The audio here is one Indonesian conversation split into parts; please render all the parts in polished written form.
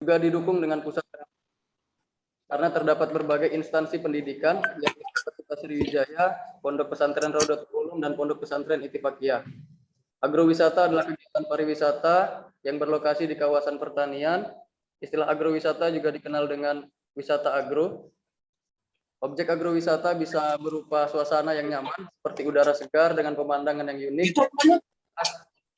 juga didukung dengan pusat karena terdapat berbagai instansi pendidikan yakni Universitas Sriwijaya, Pondok Pesantren Raudatul Ulum, dan Pondok Pesantren Ittifaqiyah. Agrowisata adalah kegiatan pariwisata yang berlokasi di kawasan pertanian. Istilah agrowisata juga dikenal dengan wisata agro. Objek agrowisata bisa berupa suasana yang nyaman, seperti udara segar dengan pemandangan yang unik,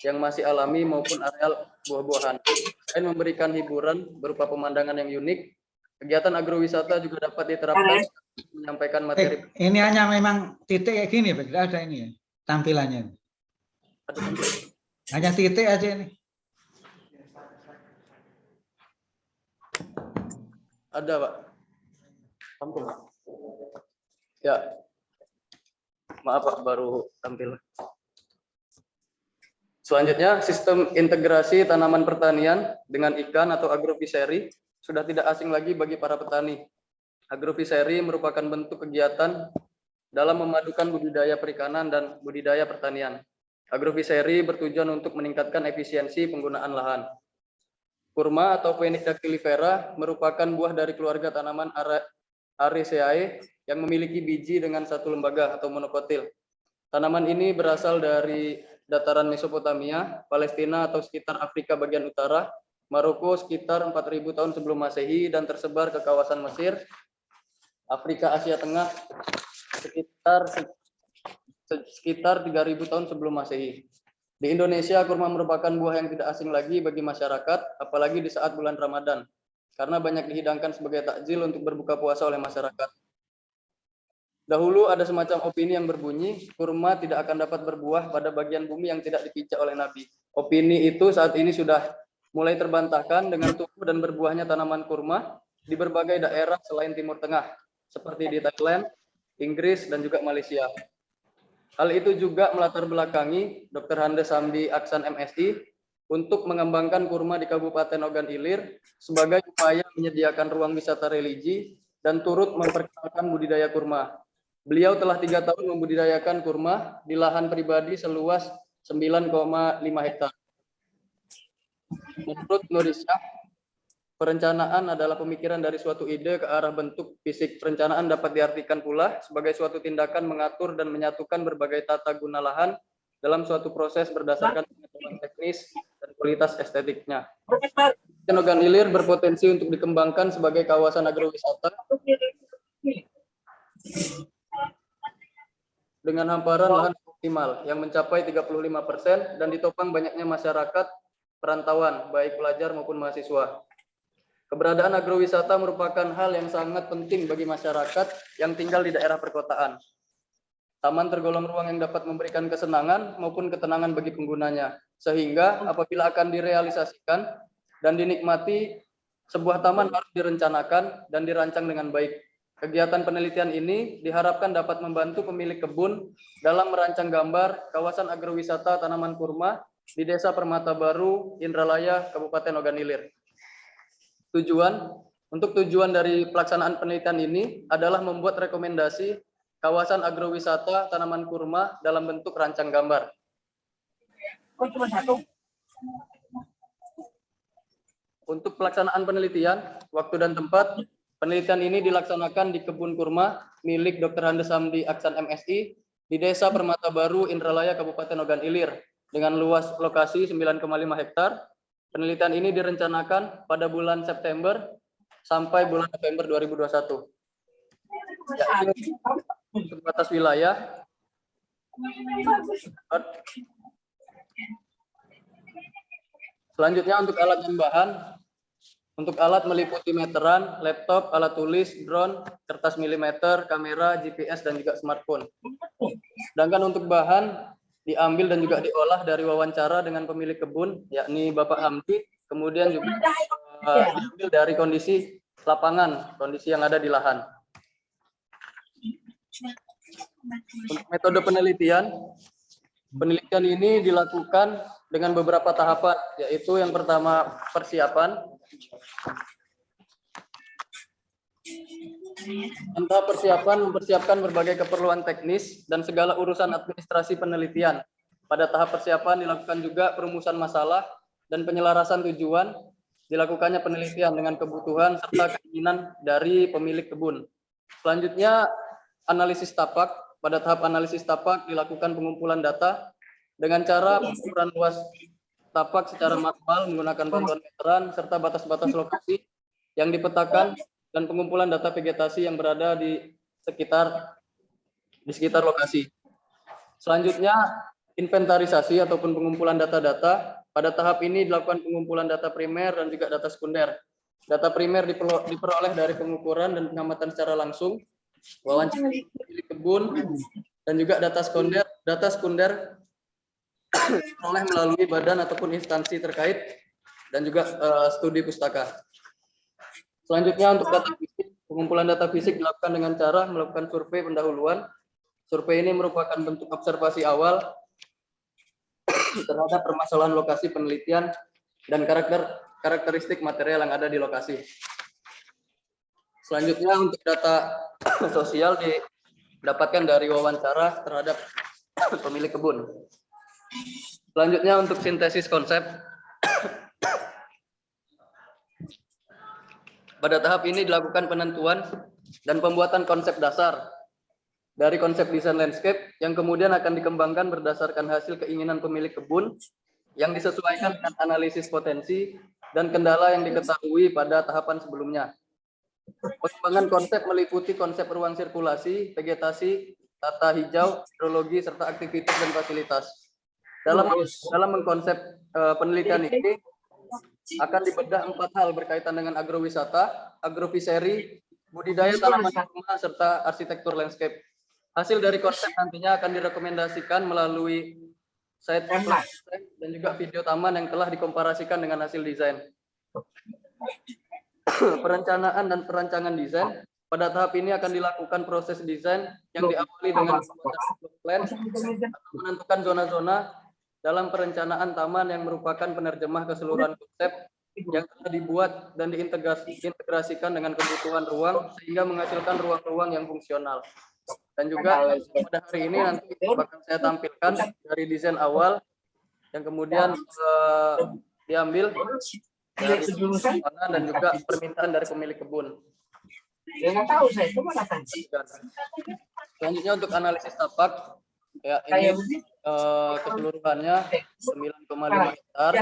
yang masih alami maupun areal buah-buahan. Selain memberikan hiburan berupa pemandangan yang unik, kegiatan agrowisata juga dapat diterapkan menyampaikan materi. Ini hanya memang titik kayak gini, tidak ada ini ya, tampilannya. Hanya titik aja ini. Ada, Pak. Tampil. Ya. Maaf, Pak, baru tampil. Selanjutnya, sistem integrasi tanaman pertanian dengan ikan atau agrofishery sudah tidak asing lagi bagi para petani. Agrofishery merupakan bentuk kegiatan dalam memadukan budidaya perikanan dan budidaya pertanian. Agrofishery bertujuan untuk meningkatkan efisiensi penggunaan lahan. Kurma atau Phoenix dactylifera merupakan buah dari keluarga tanaman Araceae yang memiliki biji dengan satu lembaga atau monokotil. Tanaman ini berasal dari dataran Mesopotamia, Palestina atau sekitar Afrika bagian utara, Maroko sekitar 4000 tahun sebelum Masehi, dan tersebar ke kawasan Mesir, Afrika Asia Tengah sekitar 3000 tahun sebelum Masehi. Di Indonesia, kurma merupakan buah yang tidak asing lagi bagi masyarakat, apalagi di saat bulan Ramadan, karena banyak dihidangkan sebagai takjil untuk berbuka puasa oleh masyarakat. Dahulu ada semacam opini yang berbunyi, kurma tidak akan dapat berbuah pada bagian bumi yang tidak dipijak oleh Nabi. Opini itu saat ini sudah mulai terbantahkan dengan tumbuh dan berbuahnya tanaman kurma di berbagai daerah selain Timur Tengah, seperti di Thailand, Inggris, dan juga Malaysia. Hal itu juga melatar belakangi Dr. Handes Hamdi Aksan MSI untuk mengembangkan kurma di Kabupaten Ogan Ilir sebagai upaya menyediakan ruang wisata religi dan turut memperkenalkan budidaya kurma. Beliau telah 3 tahun membudidayakan kurma di lahan pribadi seluas 9,5 hektar. Menurut Nur Isyah, perencanaan adalah pemikiran dari suatu ide ke arah bentuk fisik. Perencanaan dapat diartikan pula sebagai suatu tindakan mengatur dan menyatukan berbagai tata guna lahan dalam suatu proses berdasarkan pengetahuan teknis dan kualitas estetiknya. Ogan Ilir berpotensi untuk dikembangkan sebagai kawasan agrowisata dengan hamparan lahan optimal yang mencapai 35% dan ditopang banyaknya masyarakat perantauan, baik pelajar maupun mahasiswa. Keberadaan agrowisata merupakan hal yang sangat penting bagi masyarakat yang tinggal di daerah perkotaan. Taman tergolong ruang yang dapat memberikan kesenangan maupun ketenangan bagi penggunanya, sehingga apabila akan direalisasikan dan dinikmati, sebuah taman harus direncanakan dan dirancang dengan baik. Kegiatan penelitian ini diharapkan dapat membantu pemilik kebun dalam merancang gambar kawasan agrowisata tanaman kurma di Desa Permata Baru, Indralaya, Kabupaten Ogan Ilir. Tujuan dari pelaksanaan penelitian ini adalah membuat rekomendasi kawasan agrowisata tanaman kurma dalam bentuk rancang gambar. Untuk pelaksanaan penelitian, waktu dan tempat, penelitian ini dilaksanakan di kebun kurma milik Dr. Handes Hamdi Aksan MSI di Desa Permata Baru, Indralaya, Kabupaten Ogan Ilir dengan luas lokasi 9,5 hektar. Penelitian ini direncanakan pada bulan September sampai bulan November 2021. Untuk batas wilayah, selanjutnya untuk alat dan bahan. Untuk alat meliputi meteran, laptop, alat tulis, drone, kertas milimeter, kamera, GPS, dan juga smartphone. Sedangkan untuk bahan diambil dan juga diolah dari wawancara dengan pemilik kebun, yakni Bapak Hamdi, kemudian juga diambil dari kondisi lapangan, kondisi yang ada di lahan. Untuk metode penelitian ini dilakukan dengan beberapa tahapan, yaitu yang pertama persiapan. Tahap persiapan mempersiapkan berbagai keperluan teknis dan segala urusan administrasi penelitian. Pada tahap persiapan dilakukan juga perumusan masalah dan penyelarasan tujuan dilakukannya penelitian dengan kebutuhan serta keinginan dari pemilik kebun. Selanjutnya, analisis tapak. Pada tahap analisis tapak dilakukan pengumpulan data dengan cara pengukuran luas tapak secara manual menggunakan bantuan meteran serta batas-batas lokasi yang dipetakan dan pengumpulan data vegetasi yang berada di sekitar lokasi. Selanjutnya, inventarisasi ataupun pengumpulan data-data. Pada tahap ini dilakukan pengumpulan data primer dan juga data sekunder. Data primer diperoleh dari pengukuran dan pengamatan secara langsung, wawancara pemilik kebun, dan juga data sekunder diperoleh melalui badan ataupun instansi terkait dan juga studi pustaka. Selanjutnya untuk data fisik, pengumpulan data fisik dilakukan dengan cara melakukan survei pendahuluan. Survei ini merupakan bentuk observasi awal terhadap permasalahan lokasi penelitian dan karakteristik material yang ada di lokasi. Selanjutnya untuk data sosial didapatkan dari wawancara terhadap pemilik kebun. Selanjutnya untuk sintesis konsep. Pada tahap ini dilakukan penentuan dan pembuatan konsep dasar dari konsep desain landscape yang kemudian akan dikembangkan berdasarkan hasil keinginan pemilik kebun yang disesuaikan dengan analisis potensi dan kendala yang diketahui pada tahapan sebelumnya. Pengembangan konsep meliputi konsep ruang sirkulasi, vegetasi, tata hijau, hidrologi, serta aktivitas dan fasilitas. Dalam mengkonsep penelitian ini akan dibedah 4 hal berkaitan dengan agrowisata, agrofiseri, budidaya tanaman rumah, serta arsitektur landscape. Hasil dari konsep nantinya akan direkomendasikan melalui site dan juga video taman yang telah dikomparasikan dengan hasil desain. Perencanaan dan perancangan desain. Pada tahap ini akan dilakukan proses desain yang diawali dengan plan, menentukan zona-zona dalam perencanaan taman yang merupakan penerjemah keseluruhan konsep yang telah dibuat dan diintegrasikan dengan kebutuhan ruang sehingga menghasilkan ruang-ruang yang fungsional. Dan juga pada hari ini nanti bakal saya tampilkan dari desain awal yang kemudian diambil dari pesanan dan juga permintaan dari pemilik kebun. Selanjutnya untuk analisis tapak, ya ini keseluruhannya 9,5 hektar.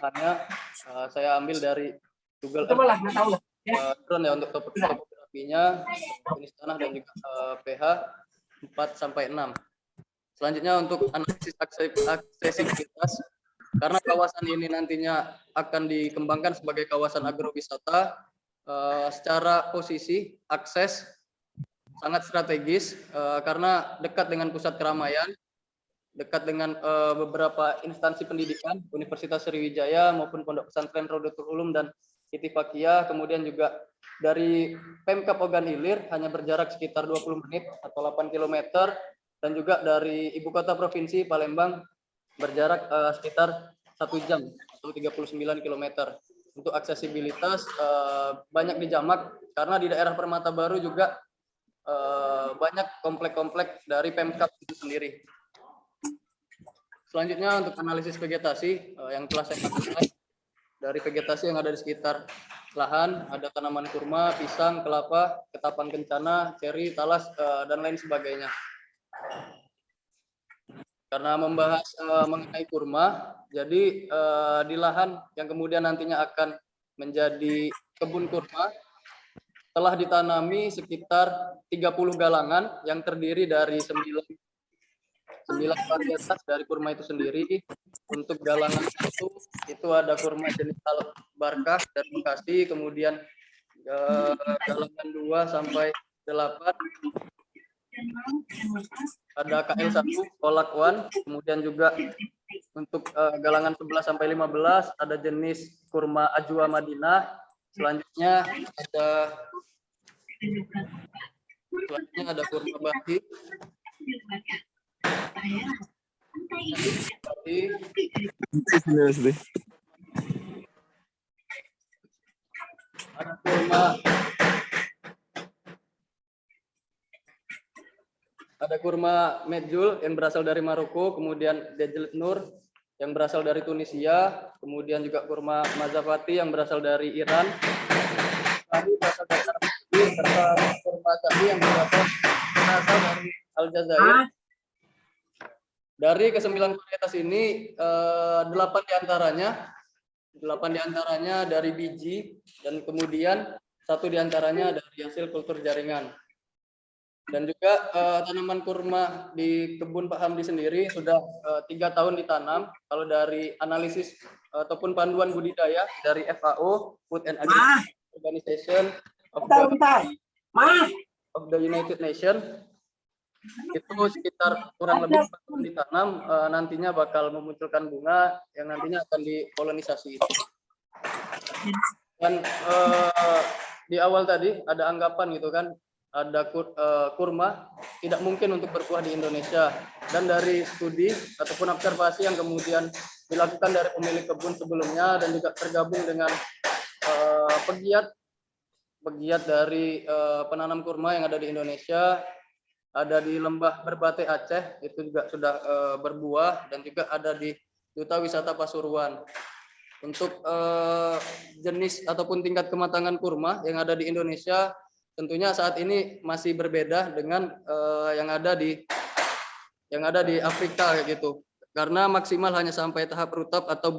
Hanya saya ambil dari Google Earth drone ya untuk topografinya, jenis tanah dan juga pH 4-6. Selanjutnya untuk analisis aksesibilitas, karena kawasan ini nantinya akan dikembangkan sebagai kawasan agrowisata, secara posisi akses sangat strategis karena dekat dengan pusat keramaian, dekat dengan beberapa instansi pendidikan, Universitas Sriwijaya maupun Pondok Pesantren Rodotul Ulum dan Ittifaqiyah, kemudian juga dari Pemkab Ogan Ilir hanya berjarak sekitar 20 menit atau 8 km, dan juga dari Ibu Kota Provinsi Palembang berjarak sekitar 1 jam atau 39 km. Untuk aksesibilitas banyak dijamak karena di daerah Permata Baru juga banyak komplek-komplek dari Pemkab itu sendiri. Selanjutnya untuk analisis vegetasi yang telah saya lakukan. Dari vegetasi yang ada di sekitar lahan, ada tanaman kurma, pisang, kelapa, ketapang kencana, ceri, talas, dan lain sebagainya. Karena membahas mengenai kurma, jadi di lahan yang kemudian nantinya akan menjadi kebun kurma, telah ditanami sekitar 30 galangan yang terdiri dari 9 varietas dari kurma itu sendiri. Untuk galangan itu ada kurma jenis Al-Barkah dari Bekasi, kemudian galangan 2 sampai 8 ada KL1 Kolak One, kemudian juga untuk galangan 11 sampai 15 ada jenis kurma Ajwa Madinah. Selanjutnya ada kurma Bahi. Ada kurma Medjul yang berasal dari Maroko, kemudian Dejlet Nur, yang berasal dari Tunisia, kemudian juga kurma Mazavati yang berasal dari Iran, berasal dari Arab Saudi, serta kurma Sabi yang berasal dari Aljazair. Dari ke-9 varietas ini, 8 diantaranya dari biji, dan kemudian 1 diantaranya dari hasil kultur jaringan. Dan juga tanaman kurma di kebun Pak Hamdi sendiri sudah 3 tahun ditanam. Kalau dari analisis ataupun panduan budidaya dari FAO, Food and Agriculture Organization of the United Nations, itu sekitar kurang lebih 4 tahun ditanam, nantinya bakal memunculkan bunga yang nantinya akan dipolonisasi. Dan di awal tadi ada anggapan gitu kan, ada kurma tidak mungkin untuk berbuah di Indonesia, dan dari studi ataupun observasi yang kemudian dilakukan dari pemilik kebun sebelumnya dan juga tergabung dengan pegiat dari penanam kurma yang ada di Indonesia, ada di Lembah Berbate Aceh itu juga sudah berbuah, dan juga ada di Duta Wisata Pasuruan. Untuk jenis ataupun tingkat kematangan kurma yang ada di Indonesia tentunya saat ini masih berbeda dengan yang ada di Afrika kayak gitu. Karena maksimal hanya sampai tahap rutop atau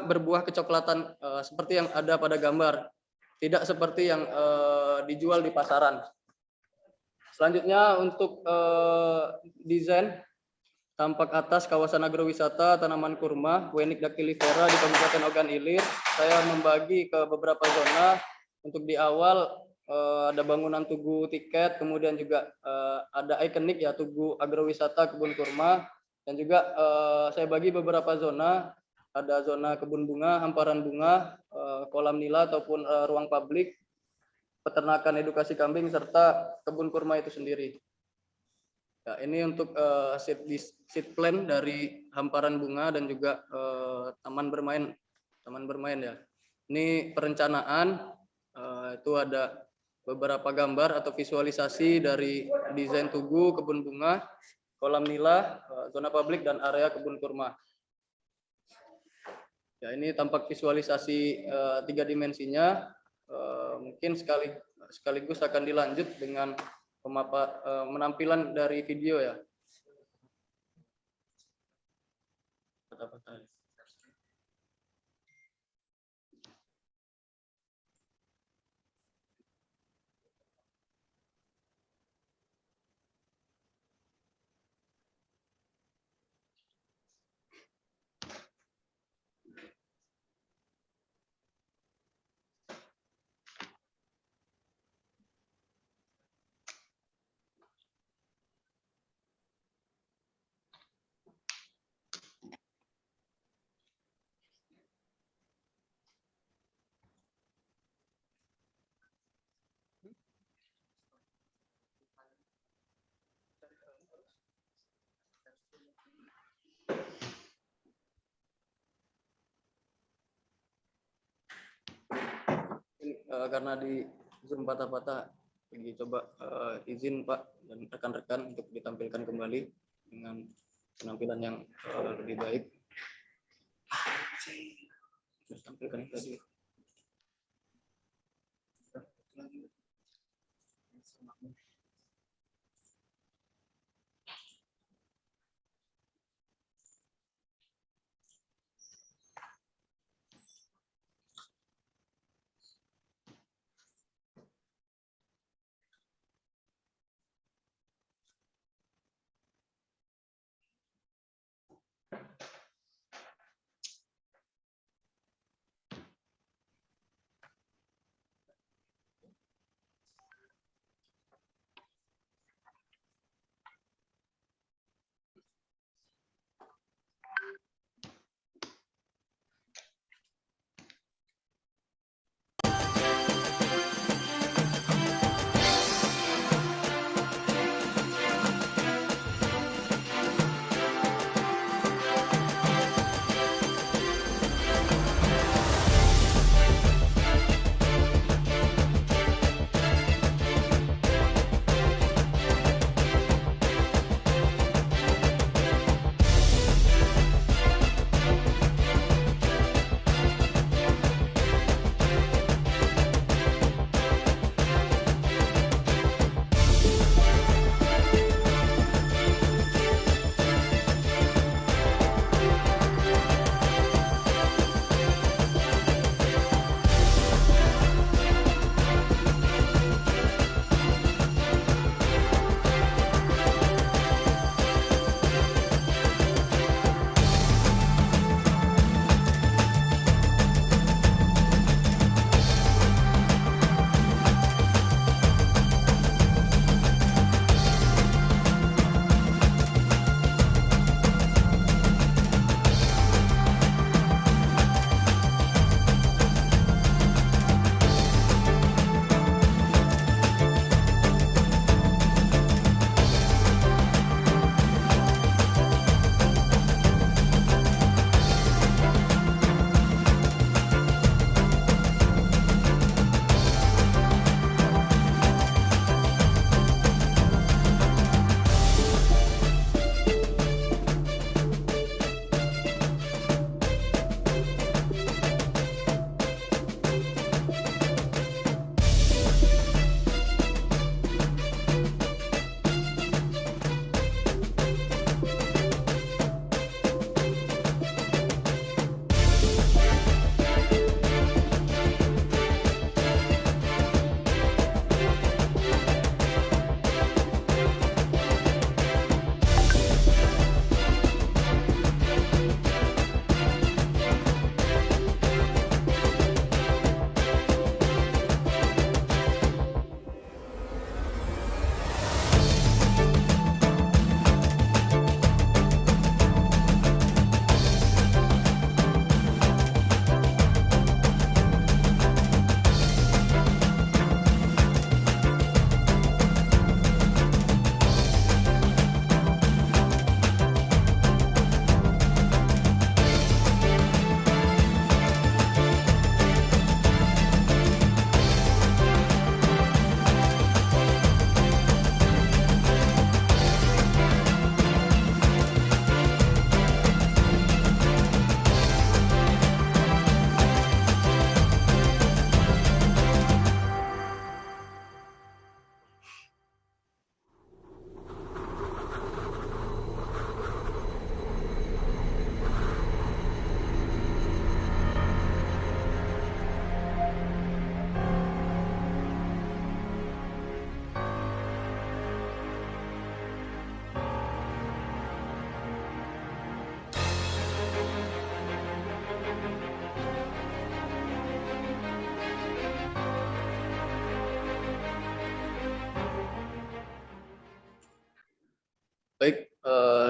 berbuah kecoklatan seperti yang ada pada gambar. Tidak seperti yang dijual di pasaran. Selanjutnya untuk desain tampak atas kawasan agrowisata tanaman kurma Wenik Dactylifera di Kabupaten Ogan Ilir, saya membagi ke beberapa zona. Untuk di awal ada bangunan tugu tiket, kemudian juga ada ikonik ya tugu agrowisata kebun kurma, dan juga saya bagi beberapa zona, ada zona kebun bunga, hamparan bunga, kolam nila ataupun ruang publik, peternakan edukasi kambing, serta kebun kurma itu sendiri. Ya, ini untuk seed plan dari hamparan bunga dan juga taman bermain ya. Ini perencanaan, itu ada beberapa gambar atau visualisasi dari desain tugu, kebun bunga, kolam nila, zona publik, dan area kebun kurma. Ya, ini tampak visualisasi 3 dimensinya. Mungkin sekaligus akan dilanjut dengan penampilan dari video ya. Karena di Zoom patah-patah, coba izin Pak dan rekan-rekan untuk ditampilkan kembali dengan penampilan yang lebih baik. Tampilkan tadi.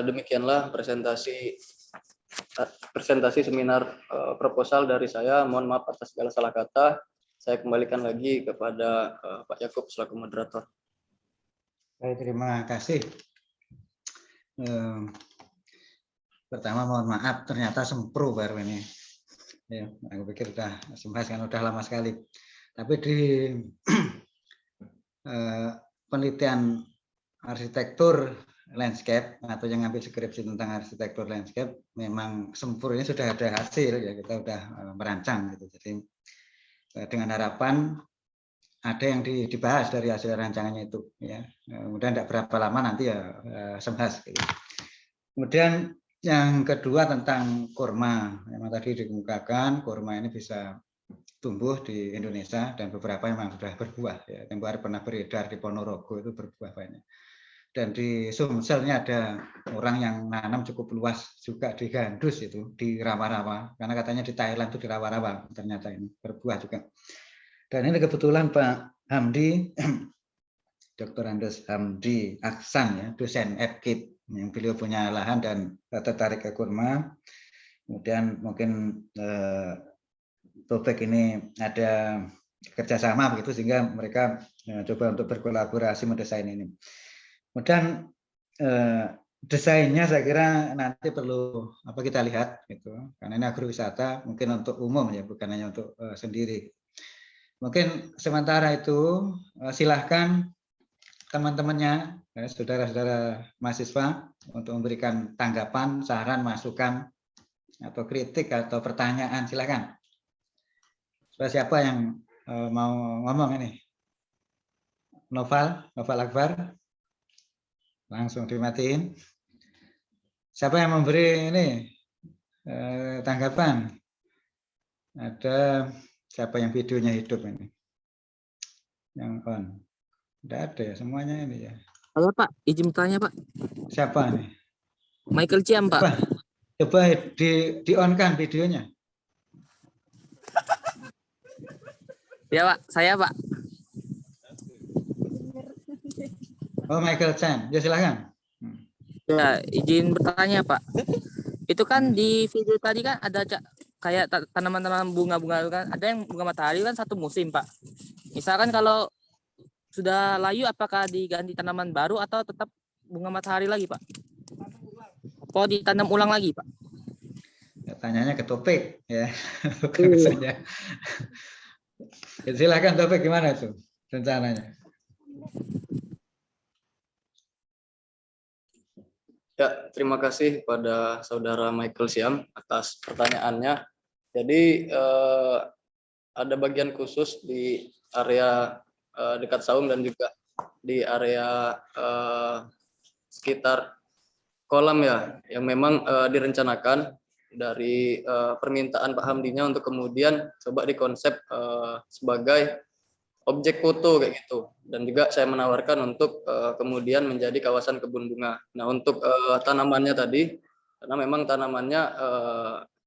demikianlah presentasi seminar proposal dari saya. Mohon maaf atas segala salah kata. Saya kembalikan lagi kepada Pak Yakub selaku moderator. Baik, terima kasih. Pertama mohon maaf, ternyata sempro baru ini. Ya, aku pikir udah sembahas kan udah lama sekali. Tapi di penelitian arsitektur landscape atau yang ngambil skripsi tentang arsitektur landscape, memang sempur ini sudah ada hasil ya, kita sudah merancang gitu. Jadi dengan harapan ada yang dibahas dari hasil rancangannya itu ya. Kemudian tidak berapa lama nanti ya sembahas gitu. Kemudian yang kedua tentang kurma, memang tadi dikemukakan kurma ini bisa tumbuh di Indonesia dan beberapa memang sudah berbuah. Ya. Tempoh hari pernah beredar di Ponorogo itu berbuah banyak. Dan di Sumselnya ada orang yang nanam cukup luas juga di Gandus itu, di rawa-rawa. Karena katanya di Thailand itu di rawa-rawa, ternyata ini berbuah juga. Dan ini kebetulan Pak Hamdi, Dr. Andes Hamdi Aksan ya, dosen FKIP, yang beliau punya lahan dan tertarik ke kurma. Kemudian mungkin Tobek ini ada kerjasama begitu sehingga mereka coba untuk berkolaborasi mendesain ini. Kemudian desainnya saya kira nanti perlu kita lihat gitu, karena ini agrowisata mungkin untuk umum ya, bukan hanya untuk sendiri. Mungkin sementara itu silahkan teman-temannya, saudara-saudara mahasiswa untuk memberikan tanggapan, saran, masukan, atau kritik atau pertanyaan, silakan. Siapa yang mau ngomong ini? Noval Akbar, langsung dimatiin. Siapa yang memberi ini tanggapan? Ada siapa yang videonya hidup ini? Yang on? Tidak ada ya, semuanya ini ya. Halo Pak, izin bertanya Pak. Siapa nih? Michael Ciam Pak. Coba di on kan videonya. Ya Pak, saya Pak. Oh, Michael Chan, ya silakan. Ya, izin bertanya Pak. Itu kan di video tadi kan ada kayak tanaman-tanaman bunga-bunga kan, ada yang bunga matahari kan satu musim Pak. Misalkan kalau sudah layu apakah diganti tanaman baru atau tetap bunga matahari lagi Pak? Atau ditanam ulang lagi Pak? Ya, tanyanya ke Topik ya. Saja. Silakan Topik, gimana tuh rencananya? Ya, terima kasih pada saudara Michael Siam atas pertanyaannya. Jadi ada bagian khusus di area dekat saung dan juga di area sekitar kolam ya, yang memang direncanakan dari permintaan Pak Hamdinya untuk kemudian coba dikonsep sebagai objek foto kayak gitu, dan juga saya menawarkan untuk kemudian menjadi kawasan kebun bunga. Nah, untuk tanamannya tadi, karena memang tanamannya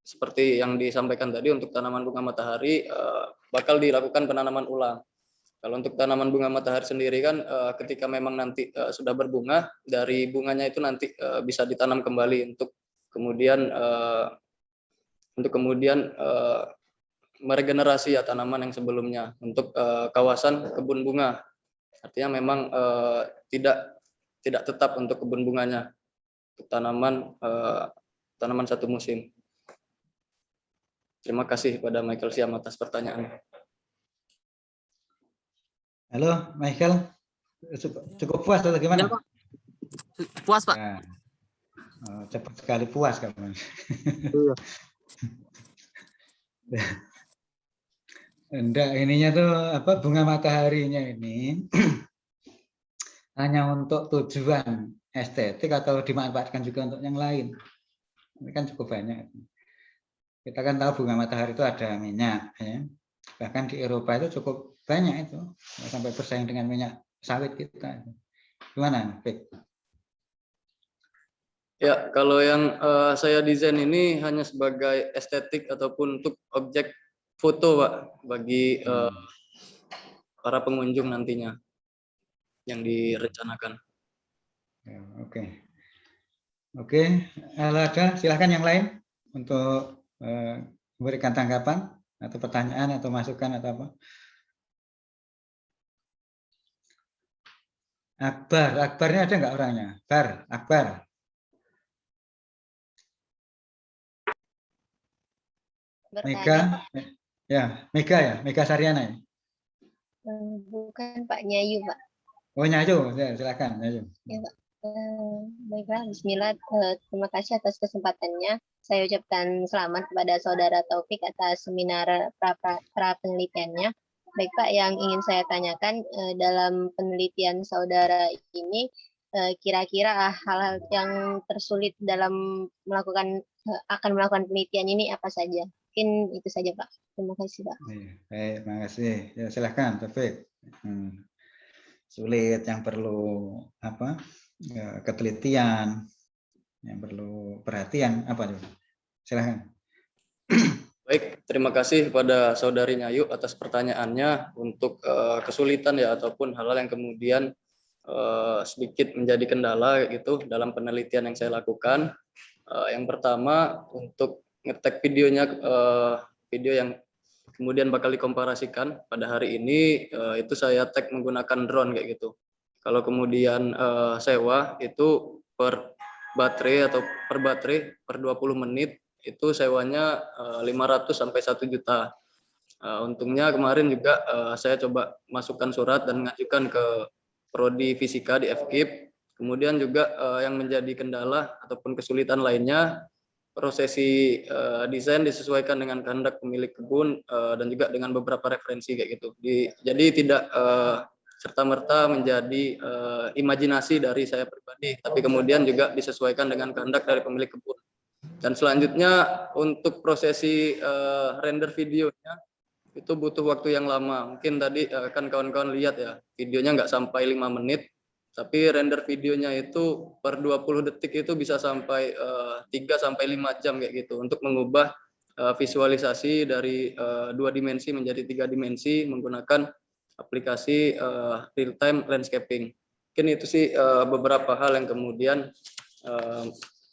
seperti yang disampaikan tadi, untuk tanaman bunga matahari bakal dilakukan penanaman ulang. Kalau untuk tanaman bunga matahari sendiri kan ketika memang nanti sudah berbunga, dari bunganya itu nanti bisa ditanam kembali untuk kemudian meregenerasi ya tanaman yang sebelumnya untuk kawasan kebun bunga. Artinya memang tidak tetap untuk kebun bunganya, untuk tanaman satu musim. Terima kasih pada Michael Siam atas pertanyaannya. Halo Michael, cukup puas atau gimana? Ya, Pak. Puas Pak. Ya. Oh, cepat sekali puas kamu. Iya. Enggak, ininya tuh bunga mataharinya ini hanya untuk tujuan estetik atau dimanfaatkan juga untuk yang lain. Ini kan cukup banyak. Kita kan tahu bunga matahari itu ada minyak, ya. Bahkan di Eropa itu cukup banyak itu, sampai bersaing dengan minyak sawit kita. Gimana, Pik? Ya, kalau yang saya desain ini hanya sebagai estetik ataupun untuk objek foto, Pak, bagi para pengunjung nantinya yang direncanakan. Ya, oke. Oke, kalau ada silakan yang lain untuk memberikan tanggapan atau pertanyaan atau masukan atau apa. Akbarnya ada nggak orangnya? Akbar. Mega, Mega Saryana ya? Bukan Pak, Nyayu Pak. Oh Nyayu, ya, silakan Nyayu. Ya Pak. Baiklah, Bismillah. Terima kasih atas kesempatannya. Saya ucapkan selamat kepada Saudara Taufik atas seminar pra penelitiannya. Baik Pak, yang ingin saya tanyakan dalam penelitian Saudara ini, kira-kira hal-hal yang tersulit dalam akan melakukan penelitian ini apa saja? Mungkin itu saja Pak. Terima kasih Pak. Baik, terima kasih. Ya, silakan Taufik. Sulit yang perlu apa? Ya, ketelitian, yang perlu perhatian apa tuh? Silakan. Baik, terima kasih kepada Saudari Nyayu atas pertanyaannya untuk kesulitan ya ataupun hal-hal yang kemudian sedikit menjadi kendala gitu dalam penelitian yang saya lakukan. Yang pertama untuk ngetek videonya, video yang kemudian bakal dikomparasikan pada hari ini itu saya tag menggunakan drone kayak gitu. Kalau kemudian sewa itu per baterai per 20 menit itu sewanya 500 sampai 1 juta. Untungnya kemarin juga saya coba masukkan surat dan mengajukan ke Prodi Fisika di FKIP. Kemudian juga yang menjadi kendala ataupun kesulitan lainnya, prosesi desain disesuaikan dengan kehendak pemilik kebun dan juga dengan beberapa referensi kayak gitu. Jadi tidak serta-merta menjadi imajinasi dari saya pribadi, tapi kemudian juga disesuaikan dengan kehendak dari pemilik kebun. Dan selanjutnya untuk prosesi render videonya itu butuh waktu yang lama. Mungkin tadi kan kawan-kawan lihat ya, videonya nggak sampai 5 menit, tapi render videonya itu per 20 detik itu bisa sampai 3 sampai 5 jam kayak gitu untuk mengubah visualisasi dari 2 dimensi menjadi 3 dimensi menggunakan aplikasi real time landscaping. Mungkin itu sih beberapa hal yang kemudian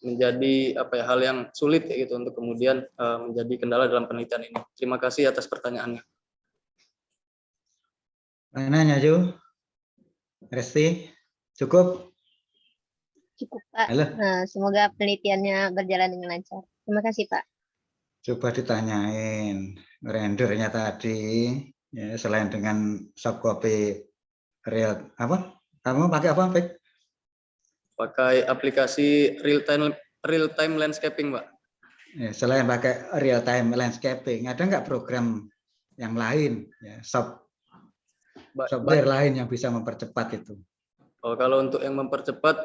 menjadi hal yang sulit kayak gitu untuk kemudian menjadi kendala dalam penelitian ini. Terima kasih atas pertanyaannya. Mana Nyayu? Resti, cukup? Cukup Pak. Halo. Semoga penelitiannya berjalan dengan lancar. Terima kasih Pak. Coba ditanyain rendernya tadi, ya, selain dengan soft copy real apa? Kamu pakai apa, Pak? Pakai aplikasi real time landscaping, Pak. Ya, selain pakai real time landscaping, ada nggak program yang lain, ya, software lain yang bisa mempercepat itu? Oh, kalau untuk yang mempercepat,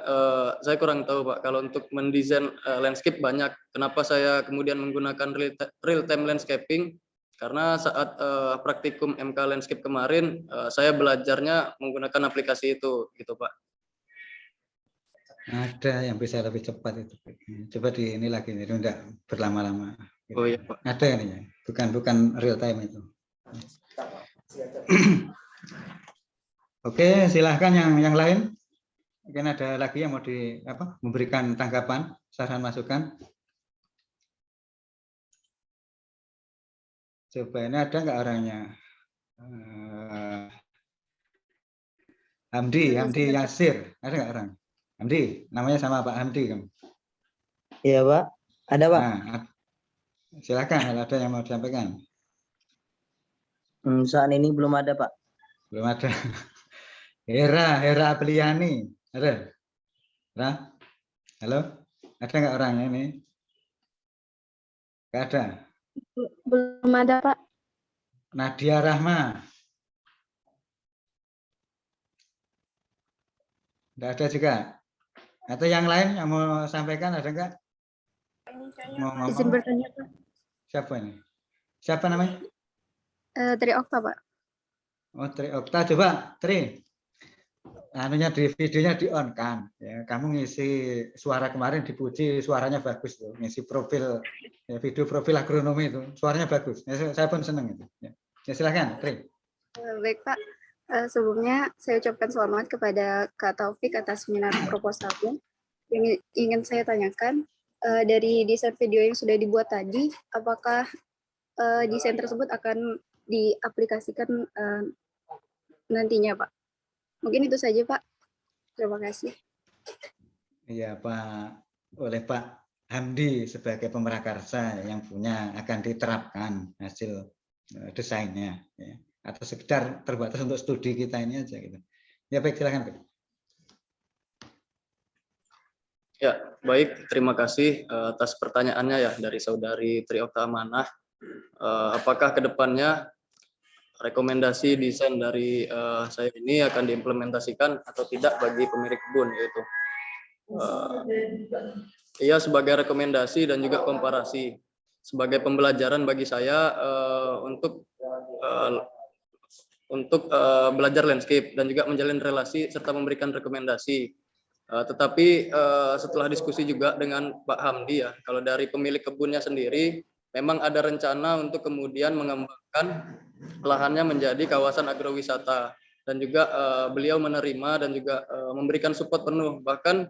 saya kurang tahu Pak. Kalau untuk mendesain landscape banyak. Kenapa saya kemudian menggunakan real time landscaping? Karena saat praktikum MK Landscape kemarin, saya belajarnya menggunakan aplikasi itu, gitu Pak. Ada yang bisa lebih cepat itu. Coba di ini lagi, ini enggak berlama-lama. Oh iya Pak. Ada ini ya, bukan real time itu. Oke, silahkan yang lain. Mungkin ada lagi yang mau memberikan tanggapan, saran masukan. Coba ini ada nggak orangnya? Hamdi Yasir, ada nggak orang? Hamdi, namanya sama Pak Hamdi kan? Iya Pak, ada Pak. Nah, silakan kalau ada yang mau disampaikan. Saat ini belum ada Pak. Belum ada. Hera Apriani, ada? Halo, ada nggak orangnya ini? Nggak ada. Belum ada Pak. Nadia Rahma. Nggak ada juga. Atau yang lain yang mau sampaikan ada nggak? Izin bertanya Pak. Siapa ini? Siapa namanya? Tri Okta Pak. Oh, Tri Okta, coba Tri. Anunya di videonya di on kan. Ya, kamu ngisi suara kemarin dipuji, suaranya bagus tuh. Ngisi profil ya, video profil agronomi itu, suaranya bagus. Ya, saya pun senang itu. Ya, silakan Tri. Baik Pak. Sebelumnya saya ucapkan selamat kepada Kak Taufik atas seminar proposalnya. yang ingin saya tanyakan, dari desain video yang sudah dibuat tadi, apakah desain tersebut akan diaplikasikan nantinya, Pak? Mungkin itu saja, Pak. Terima kasih. Iya, oleh Pak Hamdi sebagai pemrakarsa yang punya akan diterapkan hasil desainnya, ya. Atau sekedar terbatas untuk studi kita ini aja gitu. Ya baik, silakan Pak. Ya, baik. Terima kasih atas pertanyaannya ya dari saudari Triokta Amanah. Apakah kedepannya rekomendasi desain dari saya ini akan diimplementasikan atau tidak bagi pemilik kebun, yaitu iya sebagai rekomendasi dan juga komparasi sebagai pembelajaran bagi saya untuk belajar landscape dan juga menjalin relasi serta memberikan rekomendasi. Tetapi setelah diskusi juga dengan Pak Hamdi ya, kalau dari pemilik kebunnya sendiri memang ada rencana untuk kemudian mengembangkan lahannya menjadi kawasan agrowisata, dan juga beliau menerima dan juga memberikan support penuh. Bahkan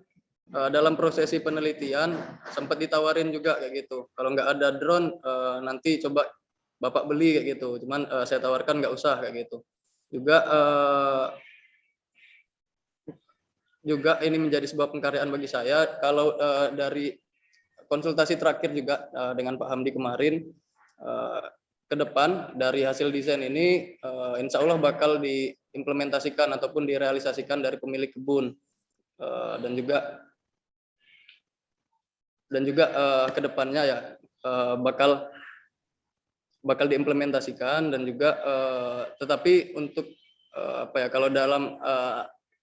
dalam prosesi penelitian sempat ditawarin juga kayak gitu, kalau nggak ada drone nanti coba Bapak beli kayak gitu, cuman saya tawarkan nggak usah kayak gitu. Juga ini menjadi sebuah pengkaryaan bagi saya. Kalau dari konsultasi terakhir juga dengan Pak Hamdi kemarin, ke depan dari hasil desain ini insya Allah bakal diimplementasikan ataupun direalisasikan dari pemilik kebun, dan juga ke depannya ya bakal diimplementasikan, dan juga tetapi untuk kalau dalam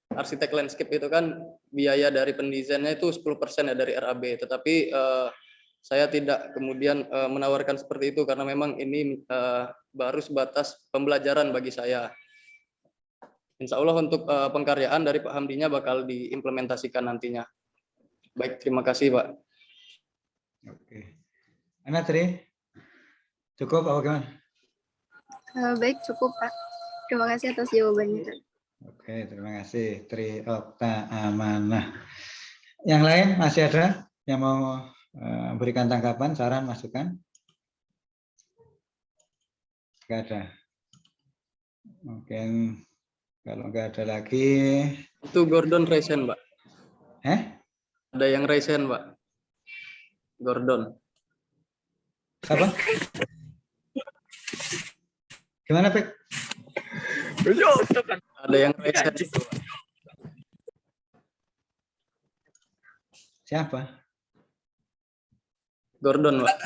arsitek landscape itu kan biaya dari pendesainnya itu 10% ya dari RAB, tetapi saya tidak kemudian menawarkan seperti itu karena memang ini baru sebatas pembelajaran bagi saya. Insya Allah untuk pengkaryaan dari Pak Hamdinya bakal diimplementasikan nantinya. Baik, terima kasih Pak. Oke. Tri, cukup apa gimana? Baik, cukup, Pak. Terima kasih atas jawabannya. Oke, terima kasih Triokta Amanah. Yang lain masih ada yang mau berikan tanggapan, saran, masukan? Nggak ada. Mungkin kalau nggak ada lagi. Itu Gordon Resen, Pak. Ada yang Resen, Pak. Gordon. Apa? Gimana, Pak? Ada yang Resen itu, Pak. Siapa? Gordon, Pak.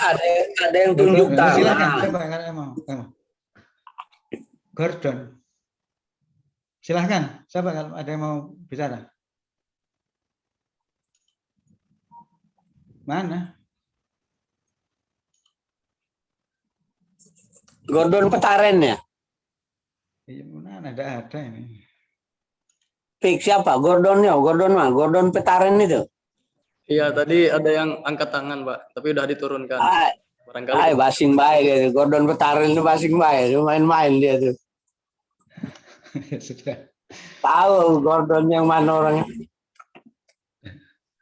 Ada yang tunjuk tangan. Silakan, coba kalau mau. Gordon. Silahkan, siapa kalau ada yang mau bicara? Mana? Gordon Petaren ya? Iya, mana ada ini. Fix siapa? Gordonnya? Gordon Petaren itu? Iya, tadi ada yang angkat tangan, Pak, tapi udah diturunkan. Barangkali. Basing baik dia. Gordon Petaren itu basing baik, main-main dia tuh. Sudah. Tahu Gordon yang mana orangnya.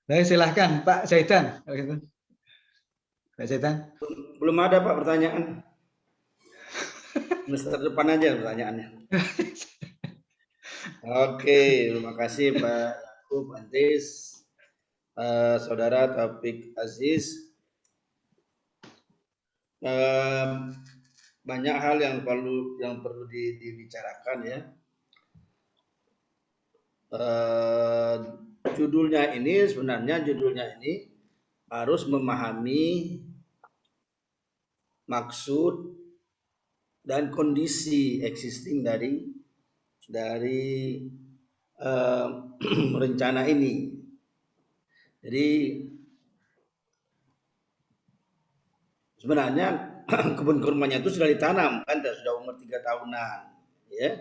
Baik, silahkan Pak Zaidan. Pak Zaidan. Belum ada Pak pertanyaan. Semester depan aja pertanyaannya. Oke, terima kasih Pak Yakub Antis, Saudara Taufik Aziz. Banyak hal yang perlu dibicarakan ya. Judulnya ini harus memahami maksud dan kondisi existing dari rencana ini. Jadi sebenarnya kebun kurmanya itu sudah ditanam kan, sudah umur 3 tahunan, ya.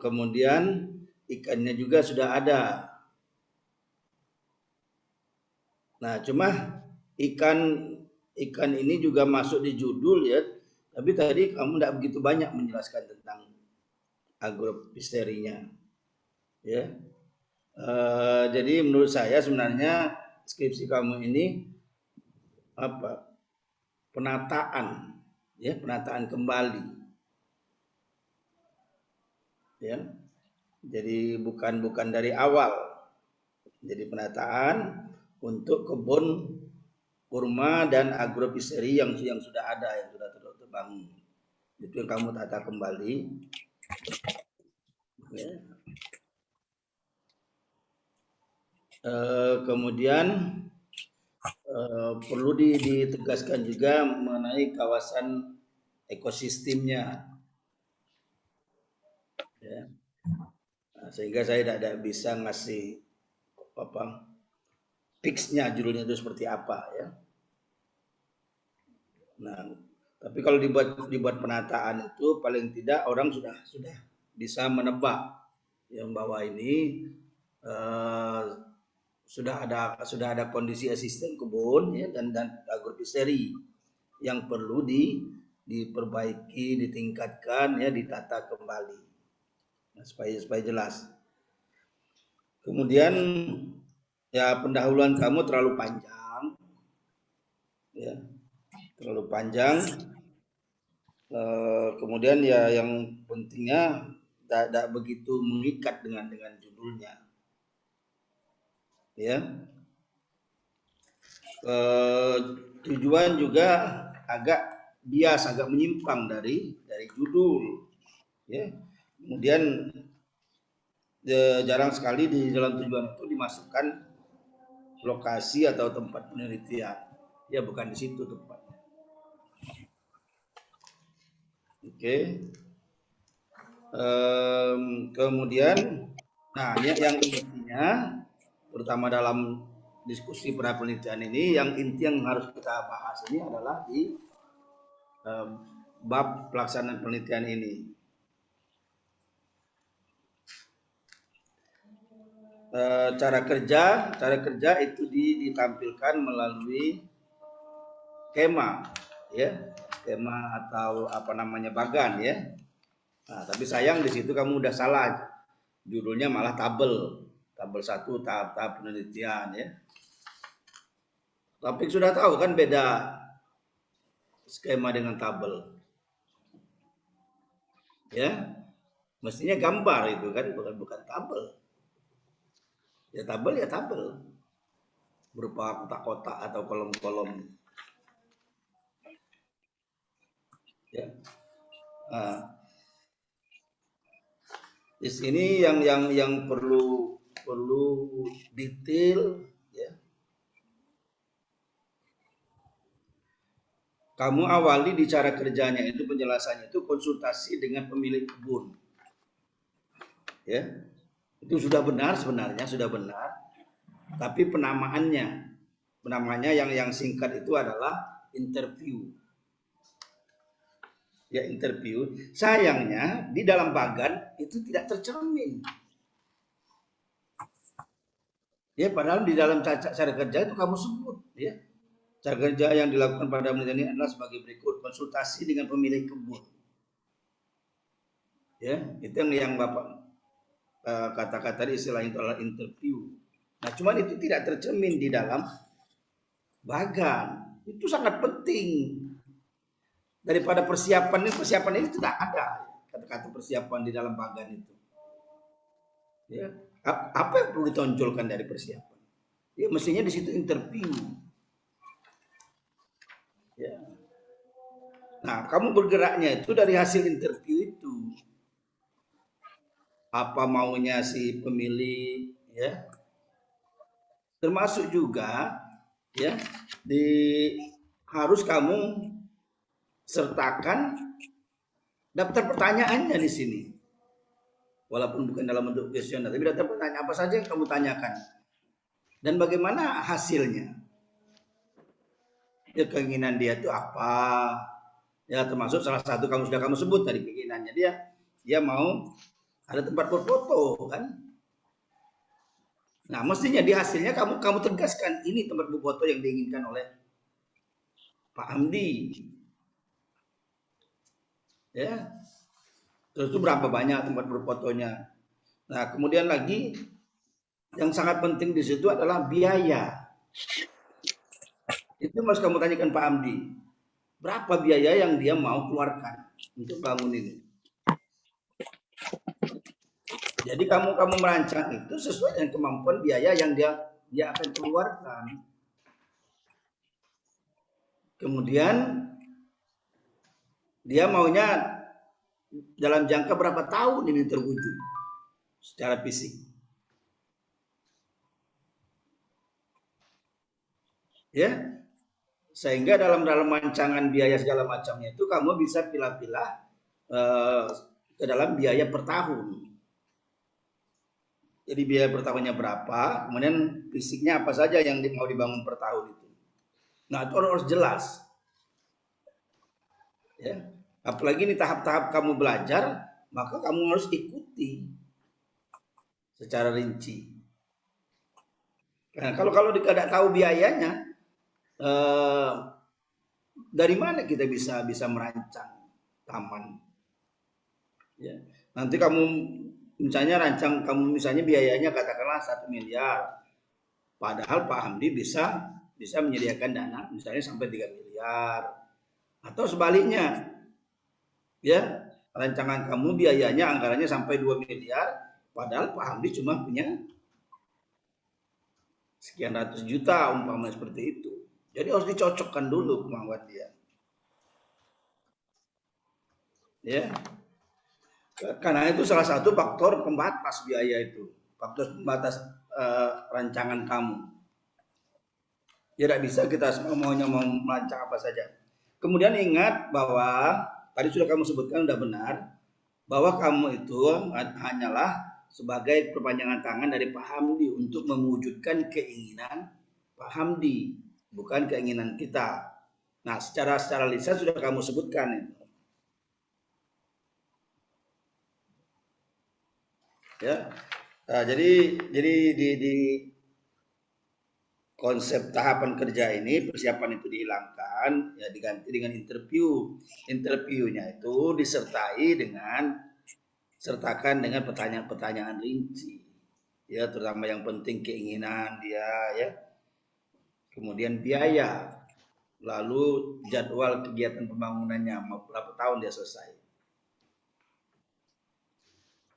Kemudian ikannya juga sudah ada. Nah, cuma ikan ini juga masuk di judul ya. Tapi tadi kamu tidak begitu banyak menjelaskan tentang agropisterinya, ya. Jadi menurut saya sebenarnya skripsi kamu ini apa? Penataan, ya, penataan kembali, ya. Jadi bukan dari awal. Jadi penataan untuk kebun kurma dan agropiseri yang sudah ada, yang sudah terbangun. Itu yang kamu tata kembali. Ya. Kemudian perlu ditegaskan juga mengenai kawasan ekosistemnya, ya. Nah, sehingga saya tidak bisa ngasih apa fixnya judulnya itu seperti apa, ya. Nah, tapi kalau dibuat penataan itu paling tidak orang sudah bisa menebak yang bahwa ini sudah ada kondisi asisten kebun, ya, dan agropiseri yang perlu diperbaiki, ditingkatkan, ya, ditata kembali, nah, supaya jelas. Kemudian ya pendahuluan kamu terlalu panjang, ya, terlalu panjang. Kemudian ya yang pentingnya tidak begitu mengikat dengan judulnya, ya. Tujuan juga agak bias, agak menyimpang dari judul, ya. Kemudian jarang sekali di dalam tujuan itu dimasukkan lokasi atau tempat penelitian, ya, bukan di situ tempatnya. Oke. Kemudian, nah, yang intinya, terutama dalam diskusi penelitian ini, yang inti yang harus kita bahas ini adalah di bab pelaksanaan penelitian ini. Cara kerja itu ditampilkan melalui skema, ya, skema atau apa namanya, bagan, ya. Nah, tapi sayang di situ kamu udah salah, judulnya malah tabel 1 tahap penelitian, ya. Tapi sudah tahu kan beda skema dengan tabel, ya. Mestinya gambar itu kan, bukan tabel. Ya tabel berupa kotak-kotak atau kolom-kolom, ya. Nah, di sini yang perlu detail, ya. Kamu awali di cara kerjanya itu, penjelasannya itu konsultasi dengan pemilik kebun, ya. Itu sudah benar, sebenarnya sudah benar. Tapi penamaannya yang singkat itu adalah interview. Ya, interview. Sayangnya di dalam bagan itu tidak tercermin. Ya, padahal di dalam cara kerja itu kamu sebut, ya. Cara kerja yang dilakukan pada penelitian ini adalah sebagai berikut: konsultasi dengan pemilik kebun. Ya, itu yang Bapak kata-kata tadi, istilah itu adalah interview. Nah, cuman itu tidak tercermin di dalam bagan. Itu sangat penting. Daripada persiapan ini tidak ada kata-kata persiapan di dalam bagan itu. Ya, apa yang perlu ditonjolkan dari persiapan? Ya, mestinya di situ interview. Ya. Nah, kamu bergeraknya itu dari hasil interview itu. Apa maunya si pemilih, ya. Termasuk juga, ya, harus kamu sertakan daftar pertanyaannya di sini. Walaupun bukan dalam bentuk kuesioner, tapi daftar pertanyaan apa saja yang kamu tanyakan dan bagaimana hasilnya. Ya, keinginan dia itu apa? Ya, termasuk salah satu sudah kamu sebut tadi, keinginannya dia mau ada tempat berfoto, kan? Nah, mestinya di hasilnya kamu tegaskan ini tempat berfoto yang diinginkan oleh Pak Hamdi. Ya. Terus itu berapa banyak tempat berfotonya. Nah, kemudian lagi Yang sangat penting di situ adalah biaya. Itu harus kamu tanyakan Pak Amdi. Berapa biaya yang dia mau keluarkan untuk bangun ini? Jadi kamu merancang itu sesuai dengan kemampuan biaya yang dia akan keluarkan. Kemudian dia maunya dalam jangka berapa tahun ini terwujud secara fisik. Ya. Sehingga dalam rancangan biaya segala macamnya itu kamu bisa pilah-pilah ke dalam biaya per tahun. Jadi biaya per tahunnya berapa, kemudian fisiknya apa saja yang mau dibangun per tahun itu. Nah, itu harus jelas. Ya. Apalagi ini tahap-tahap kamu belajar, maka kamu harus ikuti secara rinci. Nah, kalau tidak tahu biayanya, dari mana kita bisa merancang taman? Ya. Nanti kamu misalnya biayanya katakanlah 1 miliar, padahal Pak Hamdi bisa menyediakan dana misalnya sampai 3 miliar, atau sebaliknya, ya rancangan kamu biayanya anggarannya sampai 2 miliar, padahal Pak Hamdi cuma punya sekian ratus juta umpamanya seperti itu. Jadi harus dicocokkan dulu kemampuan dia. Ya. Karena itu salah satu faktor pembatas biaya itu, faktor pembatas rancangan kamu. Tidak bisa kita maunya mau merancang apa saja. Kemudian ingat bahwa tadi sudah kamu sebutkan sudah benar bahwa kamu itu hanyalah sebagai perpanjangan tangan dari Pak Hamdi untuk mewujudkan keinginan Pak Hamdi, bukan keinginan kita. Nah, secara lisan sudah kamu sebutkan itu. Ya, nah, jadi di konsep tahapan kerja ini persiapan itu dihilangkan, ya diganti dengan interview. Interviewnya itu sertakan dengan pertanyaan-pertanyaan rinci, ya terutama yang penting keinginan dia, ya. Kemudian biaya, lalu jadwal kegiatan pembangunannya mau berapa tahun dia selesai.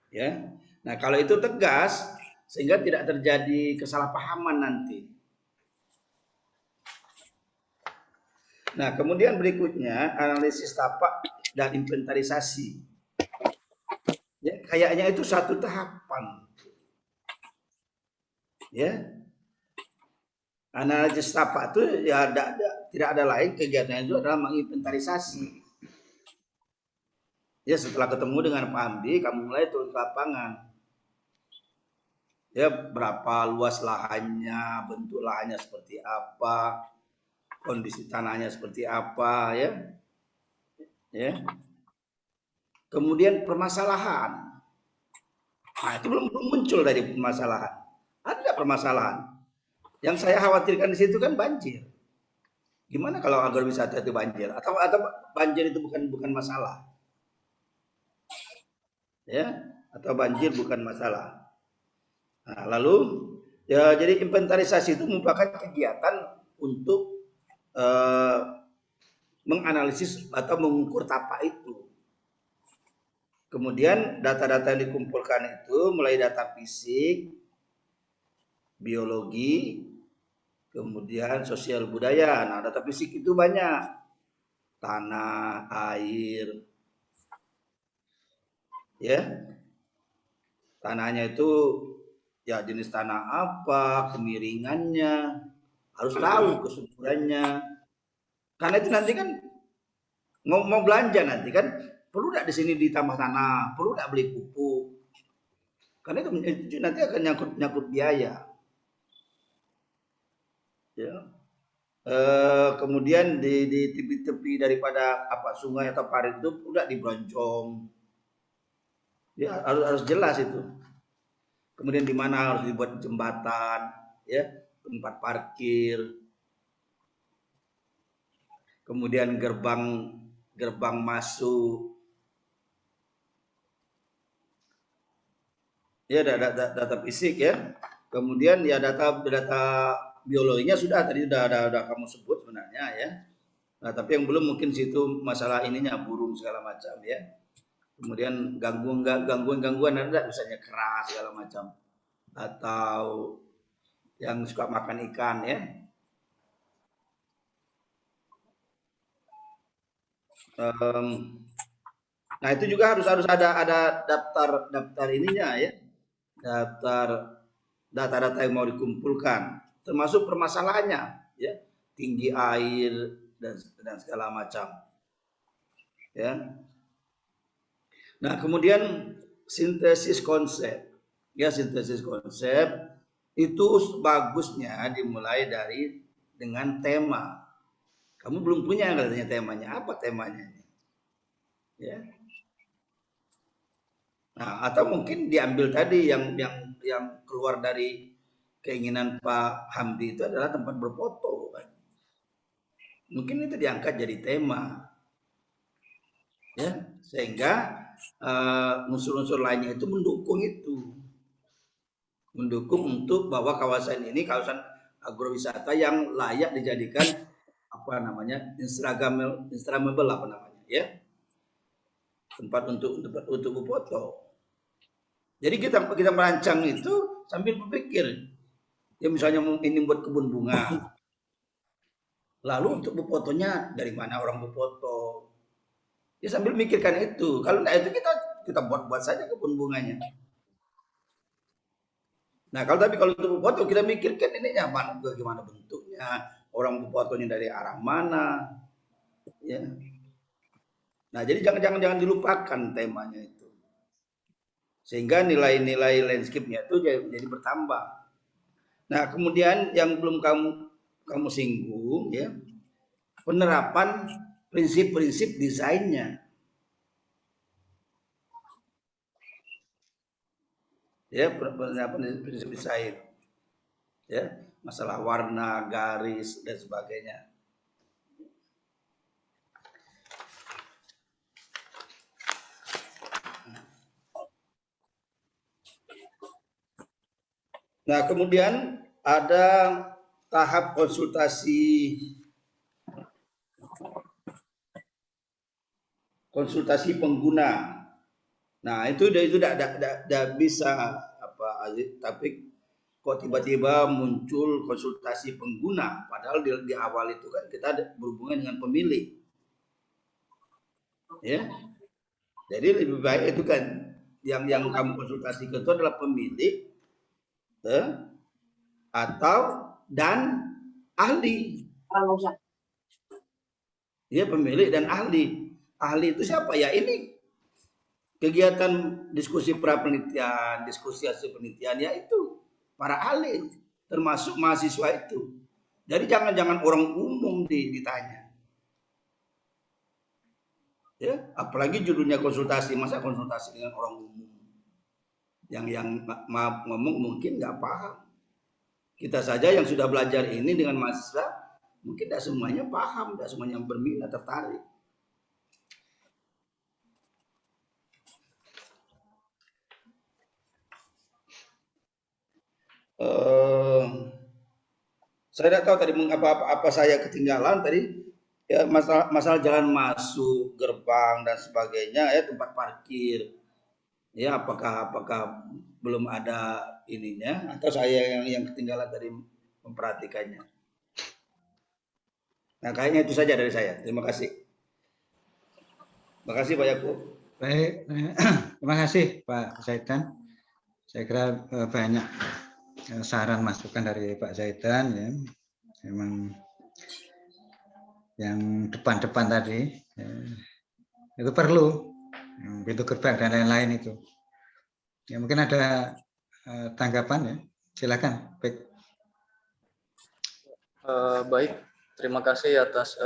Ya. Nah, kalau itu tegas sehingga tidak terjadi kesalahpahaman nanti. Nah, kemudian berikutnya analisis tapak dan inventarisasi. Ya, kayaknya itu satu tahapan. Ya. Analisis tapak itu ya tidak ada lain kegiatannya itu adalah menginventarisasi. Ya, setelah ketemu dengan Pak Hamdi, kamu mulai turun ke lapangan. Ya, berapa luas lahannya, bentuk lahannya seperti apa, kondisi tanahnya seperti apa, ya. Ya. Kemudian permasalahan. Nah, itu belum muncul dari permasalahan. Ada permasalahan. Yang saya khawatirkan di situ kan banjir. Gimana kalau agrowisata itu banjir? Atau banjir itu bukan masalah? Ya, atau banjir bukan masalah. Nah, lalu ya jadi inventarisasi itu merupakan kegiatan untuk menganalisis atau mengukur tapak itu. Kemudian data-data yang dikumpulkan itu mulai data fisik, biologi, kemudian sosial budaya. Nah, data fisik itu banyak. Tanah, air. Ya. Tanahnya itu ya jenis tanah apa, kemiringannya, harus tahu kesuburannya. Karena itu nanti kan mau belanja nanti kan perlu tidak di sini ditambah tanah, perlu tidak beli pupuk. Karena itu nanti akan nyangkut biaya. Ya. Kemudian di tepi-tepi daripada sungai atau parit itu udah dibroncong. Ya, harus jelas itu. Kemudian di mana harus dibuat jembatan, ya, tempat parkir. Kemudian gerbang masuk. Ya, data fisik, ya. Kemudian ya data biologinya sudah tadi udah kamu sebut sebenarnya ya. Nah, tapi yang belum mungkin situ masalah ininya burung segala macam ya. Kemudian gangguan ada misalnya keras segala macam atau yang suka makan ikan ya. Nah, itu juga harus ada daftar ininya ya. Daftar data-data yang mau dikumpulkan, termasuk permasalahannya, ya, tinggi air dan segala macam, ya. Nah, kemudian sintesis konsep, ya, sintesis konsep itu bagusnya dimulai dengan tema. Kamu belum punya katanya temanya, apa temanya? Ya. Nah, atau mungkin diambil tadi yang keluar dari keinginan Pak Hamdi itu adalah tempat berfoto kan. Mungkin itu diangkat jadi tema. Ya, sehingga unsur-unsur lainnya itu mendukung itu. Mendukung untuk bahwa kawasan ini kawasan agrowisata yang layak dijadikan apa namanya? Instagramable apa namanya, ya. Tempat untuk berfoto. Jadi kita merancang itu sambil berpikir, ya misalnya ini buat kebun bunga, lalu untuk berfotonya dari mana orang berfoto, ya sambil mikirkan itu. Kalau enggak itu kita buat saja kebun bunganya. Nah kalau untuk berfoto kita mikirkan ini nyaman, bagaimana bentuknya, orang berfotonya dari arah mana, ya. Nah jadi jangan dilupakan temanya itu. Sehingga nilai-nilai landscape-nya itu jadi bertambah. Nah, kemudian yang belum kamu singgung ya, penerapan prinsip-prinsip desainnya. Ya, penerapan prinsip desain. Ya, masalah warna, garis dan sebagainya. Nah, kemudian ada tahap konsultasi pengguna. Nah, itu udah bisa apa Aziz, tapi kok tiba-tiba muncul konsultasi pengguna padahal di awal itu kan kita berhubungan dengan pemilik. Ya. Jadi lebih baik itu kan yang kamu konsultasi itu adalah pemilik dan ahli. Ya, pemilik dan ahli. Ahli itu siapa? Ya ini kegiatan diskusi pra penelitian, diskusi hasil penelitian, ya itu para ahli, termasuk mahasiswa itu. Jadi jangan orang umum ditanya. Ya, apalagi judulnya konsultasi, masa konsultasi dengan orang umum yang maaf ngomong mungkin nggak paham. Kita saja yang sudah belajar ini dengan mahasiswa mungkin tidak semuanya paham, tidak semuanya berminat, tertarik. Saya tidak tahu tadi apa saya ketinggalan tadi ya, masalah jalan masuk, gerbang dan sebagainya, ya tempat parkir, ya apakah belum ada ininya atau saya yang ketinggalan tadi memperhatikannya. Nah, kayaknya itu saja dari saya. Terima kasih. Terima kasih Pak Yakub. Baik, terima kasih Pak Zaidan. Saya kira banyak saran masukan dari Pak Zaidan ya. Memang yang depan-depan tadi ya, itu perlu pintu gerbang dan lain-lain itu. Ya mungkin ada tanggapan ya. Silakan. Baik, terima kasih atas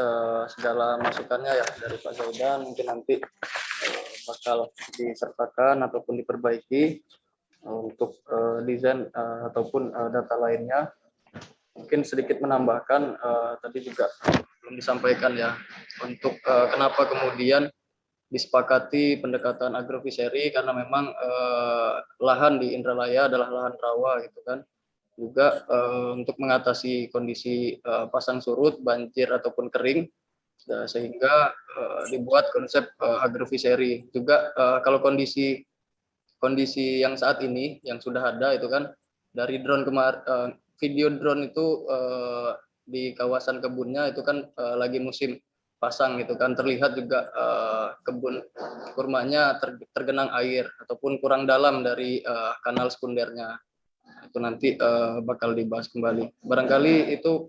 segala masukannya ya dari Pak Zaidan. Mungkin nanti bakal disertakan ataupun diperbaiki untuk desain ataupun data lainnya. Mungkin sedikit menambahkan tadi juga belum disampaikan ya untuk kenapa kemudian disepakati pendekatan agrofishery karena memang lahan di Indralaya adalah lahan rawa gitu kan. juga untuk mengatasi kondisi pasang surut, banjir ataupun kering, sehingga dibuat konsep agrofisery. Juga kalau kondisi yang saat ini yang sudah ada itu kan dari drone video drone itu di kawasan kebunnya itu kan lagi musim pasang gitu kan, terlihat juga kebun kurmanya tergenang air ataupun kurang dalam dari kanal sekundernya. Itu nanti bakal dibahas kembali. Barangkali itu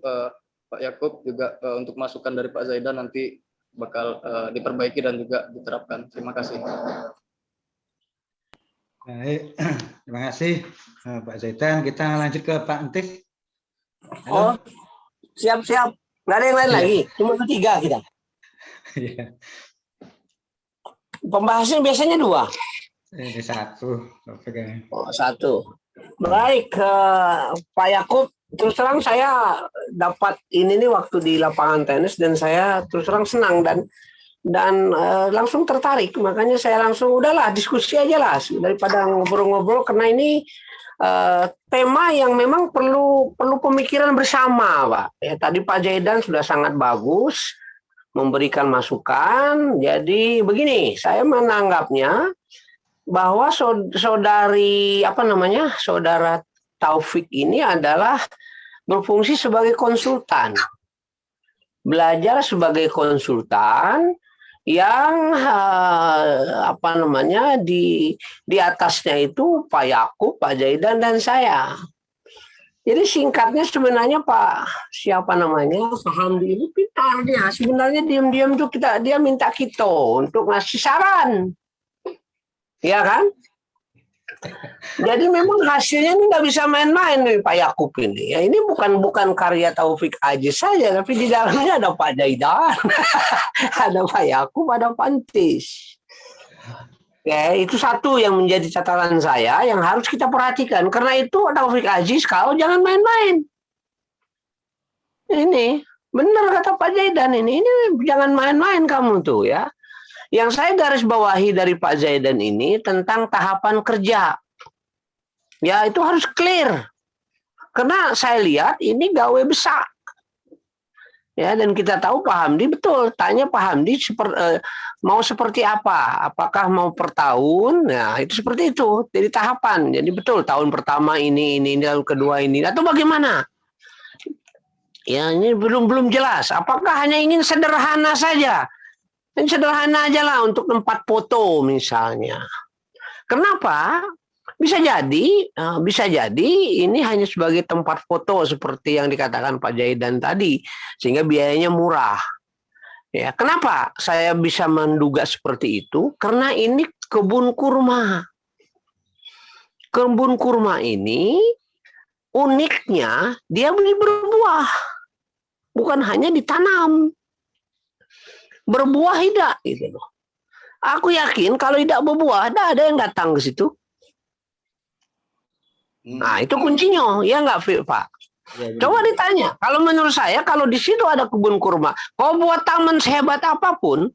Pak Yakub juga untuk masukan dari Pak Zaidan nanti bakal diperbaiki dan juga diterapkan. Terima kasih. Baik, terima kasih Pak Zaidan. Kita lanjut ke Pak Entif. Oh, Halo. siap-siap. Nggak ada yang lain Iya. lagi. Cuma 3 kita. Iya, Pembahasannya biasanya 2. ini satu. Oh, 1. Baik, Pak Yakub. Terus terang saya dapat ini nih waktu di lapangan tenis dan saya terus terang senang dan langsung tertarik. Makanya saya langsung udahlah diskusi aja lah daripada ngobrol-ngobrol, karena ini tema yang memang perlu pemikiran bersama, Pak. Ya, tadi Pak Zaidan sudah sangat bagus memberikan masukan. Jadi begini, saya menanggapnya bahwa saudara Taufik ini adalah berfungsi sebagai konsultan, belajar sebagai konsultan yang di atasnya itu Pak Yakub, Pak Zaidan dan saya. Jadi singkatnya sebenarnya Pak Hamdi ini pintar dia. Sebenarnya diam-diam tuh dia minta kita untuk ngasih saran, ya kan? Jadi memang hasilnya ini nggak bisa main-main nih Pak Yakub ini. Ya, ini bukan karya Taufik aja saja, tapi di dalamnya ada Pak Zaidan, ada Pak Yakub, ada Pak Entis. Ya, itu satu yang menjadi catatan saya yang harus kita perhatikan. Karena itu Taufik Aziz, kau jangan main-main. Ini benar kata Pak Zaidan ini jangan main-main kamu tuh ya. Yang saya garis bawahi dari Pak Zaidan ini tentang tahapan kerja. Ya itu harus clear. Karena saya lihat ini gawe besar. Ya, dan kita tahu Pak Hamdi betul. Tanya Pak Hamdi mau seperti apa? Apakah mau per tahun? Nah, itu seperti itu. Jadi tahapan. Jadi betul tahun pertama ini, lalu kedua ini. Atau bagaimana? Ya, ini belum jelas. Apakah hanya ingin sederhana saja? Dan sederhana aja lah untuk tempat foto misalnya. Kenapa? Bisa jadi ini hanya sebagai tempat foto seperti yang dikatakan Pak Zaidan tadi, sehingga biayanya murah. Ya, kenapa saya bisa menduga seperti itu? Karena ini kebun kurma. Kebun kurma ini uniknya dia berbuah, bukan hanya ditanam. Berbuah tidak gitu loh. Aku yakin kalau tidak berbuah, ada yang datang ke situ. Nah, itu kuncinya, ya nggak, Pak? Ya, Coba ditanya, kalau menurut saya, kalau di situ ada kebun kurma, kau buat taman sehebat apapun,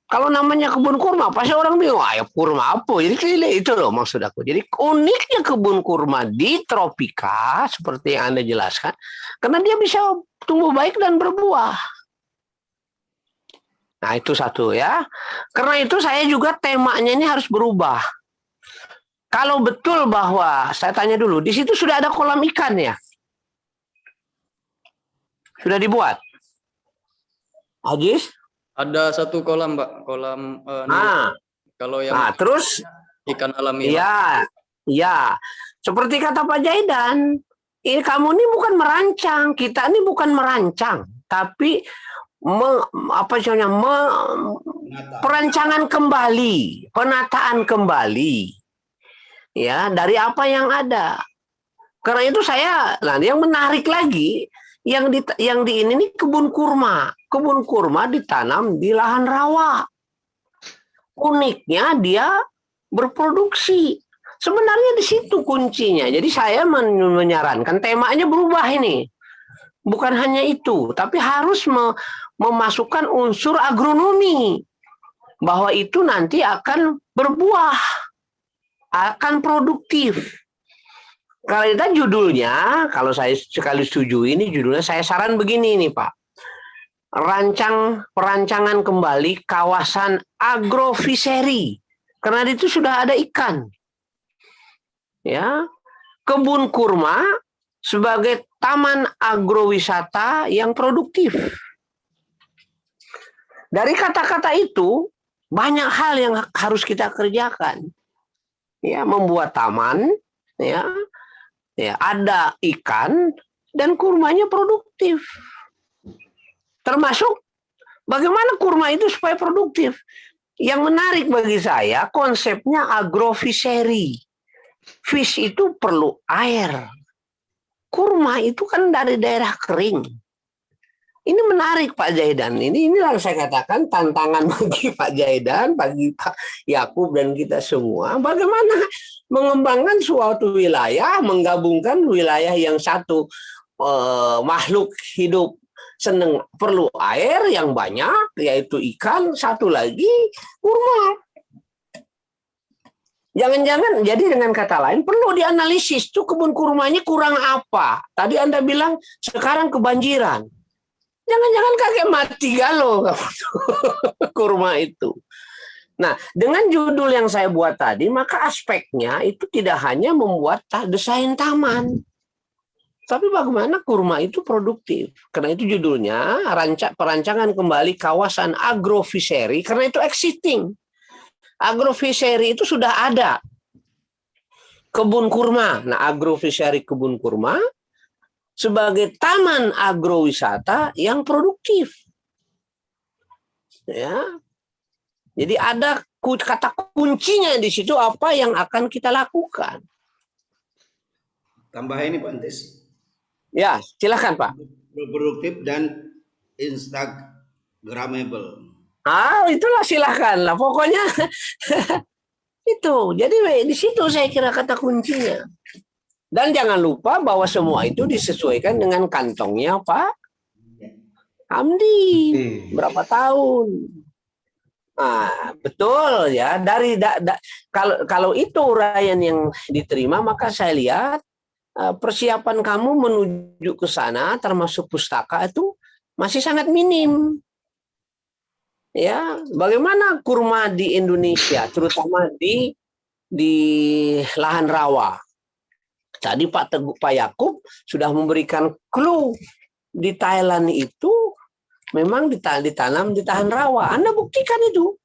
kalau namanya kebun kurma, pasti orang bingung, ya kurma apa? Jadi itu loh maksud aku. Jadi uniknya kebun kurma di tropika, seperti yang Anda jelaskan, karena dia bisa tumbuh baik dan berbuah. Nah, itu satu ya. Karena itu saya juga temanya ini harus berubah. Kalau betul bahwa, saya tanya dulu, di situ sudah ada kolam ikan ya? Sudah dibuat? Ajis? Ada satu kolam, Pak. Kolam kalau yang terus ikan alami. Iya. Seperti kata Pak Zaidan, kamu ini bukan merancang, kita ini bukan merancang, tapi perancangan kembali, penataan kembali. Ya, dari apa yang ada. Karena itu yang menarik lagi, yang di ini kebun kurma. Kebun kurma ditanam di lahan rawa. Uniknya dia berproduksi. Sebenarnya di situ kuncinya. Jadi saya menyarankan temanya berubah ini. Bukan hanya itu, tapi harus memasukkan unsur agronomi. Bahwa itu nanti akan berbuah. Akan produktif. Karena judulnya, kalau saya sekali setuju ini judulnya, saya saran begini nih Pak. Perancangan kembali kawasan agrofishery. Karena itu sudah ada ikan. Ya, kebun kurma sebagai taman agrowisata yang produktif. Dari kata-kata itu banyak hal yang harus kita kerjakan. Ya, membuat taman, ya, ada ikan dan kurmanya produktif. Termasuk bagaimana kurma itu supaya produktif. Yang menarik bagi saya konsepnya agrofishery. Fish itu perlu air. Kurma itu kan dari daerah kering. Ini menarik Pak Zaidan. Inilah saya katakan tantangan bagi Pak Zaidan, bagi Pak Yakub dan kita semua. Bagaimana mengembangkan suatu wilayah, menggabungkan wilayah yang satu makhluk hidup senang perlu air yang banyak, yaitu ikan, satu lagi kurma. Jangan-jangan, jadi dengan kata lain, perlu dianalisis tuh kebun kurmanya kurang apa. Tadi Anda bilang sekarang kebanjiran. Jangan-jangan kakek mati galau kurma itu. Nah, dengan judul yang saya buat tadi, maka aspeknya itu tidak hanya membuat desain taman. Tapi bagaimana kurma itu produktif. Karena itu judulnya, perancangan kembali kawasan agrofishery, karena itu existing. Agrofishery itu sudah ada. Kebun kurma. Nah, agrofishery kebun kurma sebagai taman agrowisata yang produktif. Ya. Jadi ada kata kuncinya di situ apa yang akan kita lakukan. Tambah ini Pak Antes. Ya, silakan Pak. Produktif dan instagramable. Itulah silakan lah. Pokoknya itu. Jadi di situ saya kira kata kuncinya. Dan jangan lupa bahwa semua itu disesuaikan dengan kantongnya Pak Hamdi. Berapa tahun? Nah, betul ya. Kalau itu uraian yang diterima, maka saya lihat persiapan kamu menuju ke sana, termasuk pustaka itu masih sangat minim. Ya, bagaimana kurma di Indonesia, terutama di lahan rawa. Tadi Pak Yakub sudah memberikan clue di Thailand itu memang ditanam di lahan rawa. Anda buktikan itu.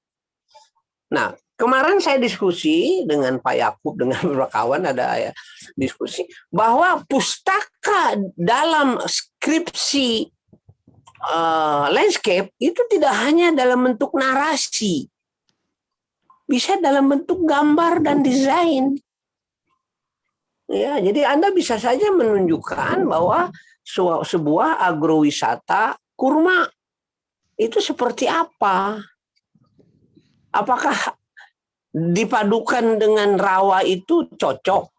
Nah, kemarin saya diskusi dengan Pak Yakub, dengan beberapa kawan ada ya, diskusi bahwa pustaka dalam skripsi landscape itu tidak hanya dalam bentuk narasi, bisa dalam bentuk gambar dan desain. Ya, jadi Anda bisa saja menunjukkan bahwa sebuah agrowisata kurma itu seperti apa? Apakah dipadukan dengan rawa itu cocok?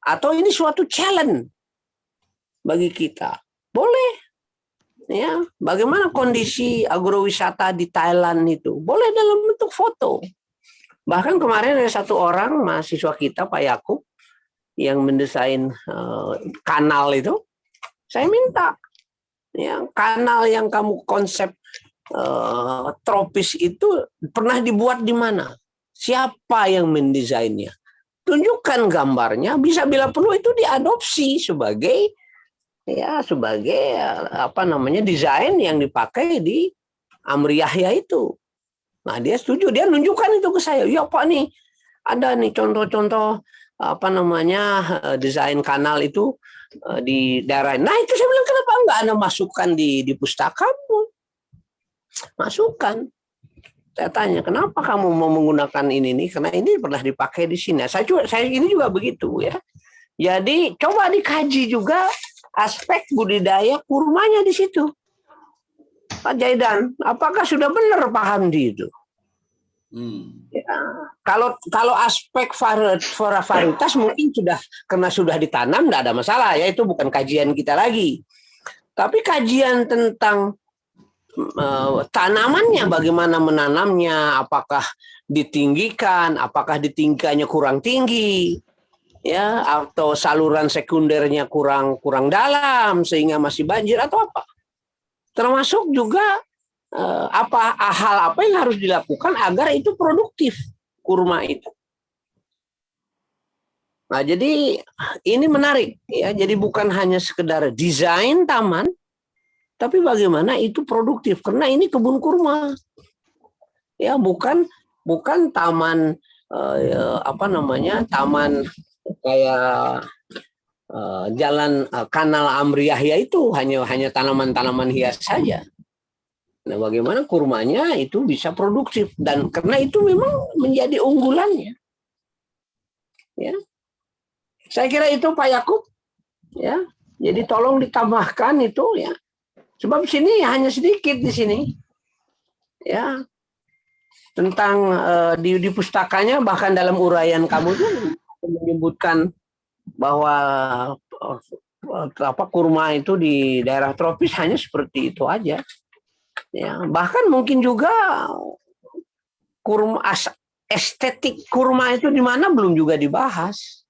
Atau ini suatu challenge bagi kita? Boleh. Ya, bagaimana kondisi agrowisata di Thailand itu? Boleh dalam bentuk foto. Bahkan kemarin ada satu orang mahasiswa kita, Pak Yakub, yang mendesain kanal itu, saya minta ya, kanal yang kamu konsep tropis itu pernah dibuat di mana? Siapa yang mendesainnya? Tunjukkan gambarnya, bisa bila perlu itu diadopsi sebagai desain yang dipakai di Amri Yahya itu. Nah, dia setuju, dia nunjukkan itu ke saya. Ya Pak, nih ada nih contoh-contoh desain kanal itu di daerah. Nah, itu saya bilang kenapa enggak Anda masukkan di pustakamu? Masukkan. Saya tanya, kenapa kamu mau menggunakan ini nih? Karena ini pernah dipakai di sini. Saya ini juga begitu ya. Jadi coba dikaji juga aspek budidaya kurmanya di situ. Pak Zaidan, apakah sudah benar Pak Hamdi itu? Ya, kalau aspek varietas mungkin karena sudah ditanam tidak ada masalah ya, itu bukan kajian kita lagi. Tapi kajian tentang tanamannya, bagaimana menanamnya, apakah ditinggikan, apakah ditinggikannya kurang tinggi, ya, atau saluran sekundernya kurang dalam sehingga masih banjir atau apa. Termasuk juga hal apa yang harus dilakukan agar itu produktif kurma itu. Nah, jadi ini menarik ya. Jadi bukan hanya sekedar desain taman, tapi bagaimana itu produktif, karena ini kebun kurma. Ya, bukan taman taman kayak jalan Kanal Amri Yahya itu hanya tanaman-tanaman hias saja. Nah, bagaimana kurmanya itu bisa produktif, dan karena itu memang menjadi unggulannya. Ya. Saya kira itu Pak Yakub, ya. Jadi tolong ditambahkan itu ya. Sebab sini hanya sedikit di sini. Ya. Tentang di pustakanya, bahkan dalam uraian kamu tuh menyebutkan bahwa kurma itu di daerah tropis hanya seperti itu aja. Ya, bahkan mungkin juga estetik kurma itu di mana belum juga dibahas.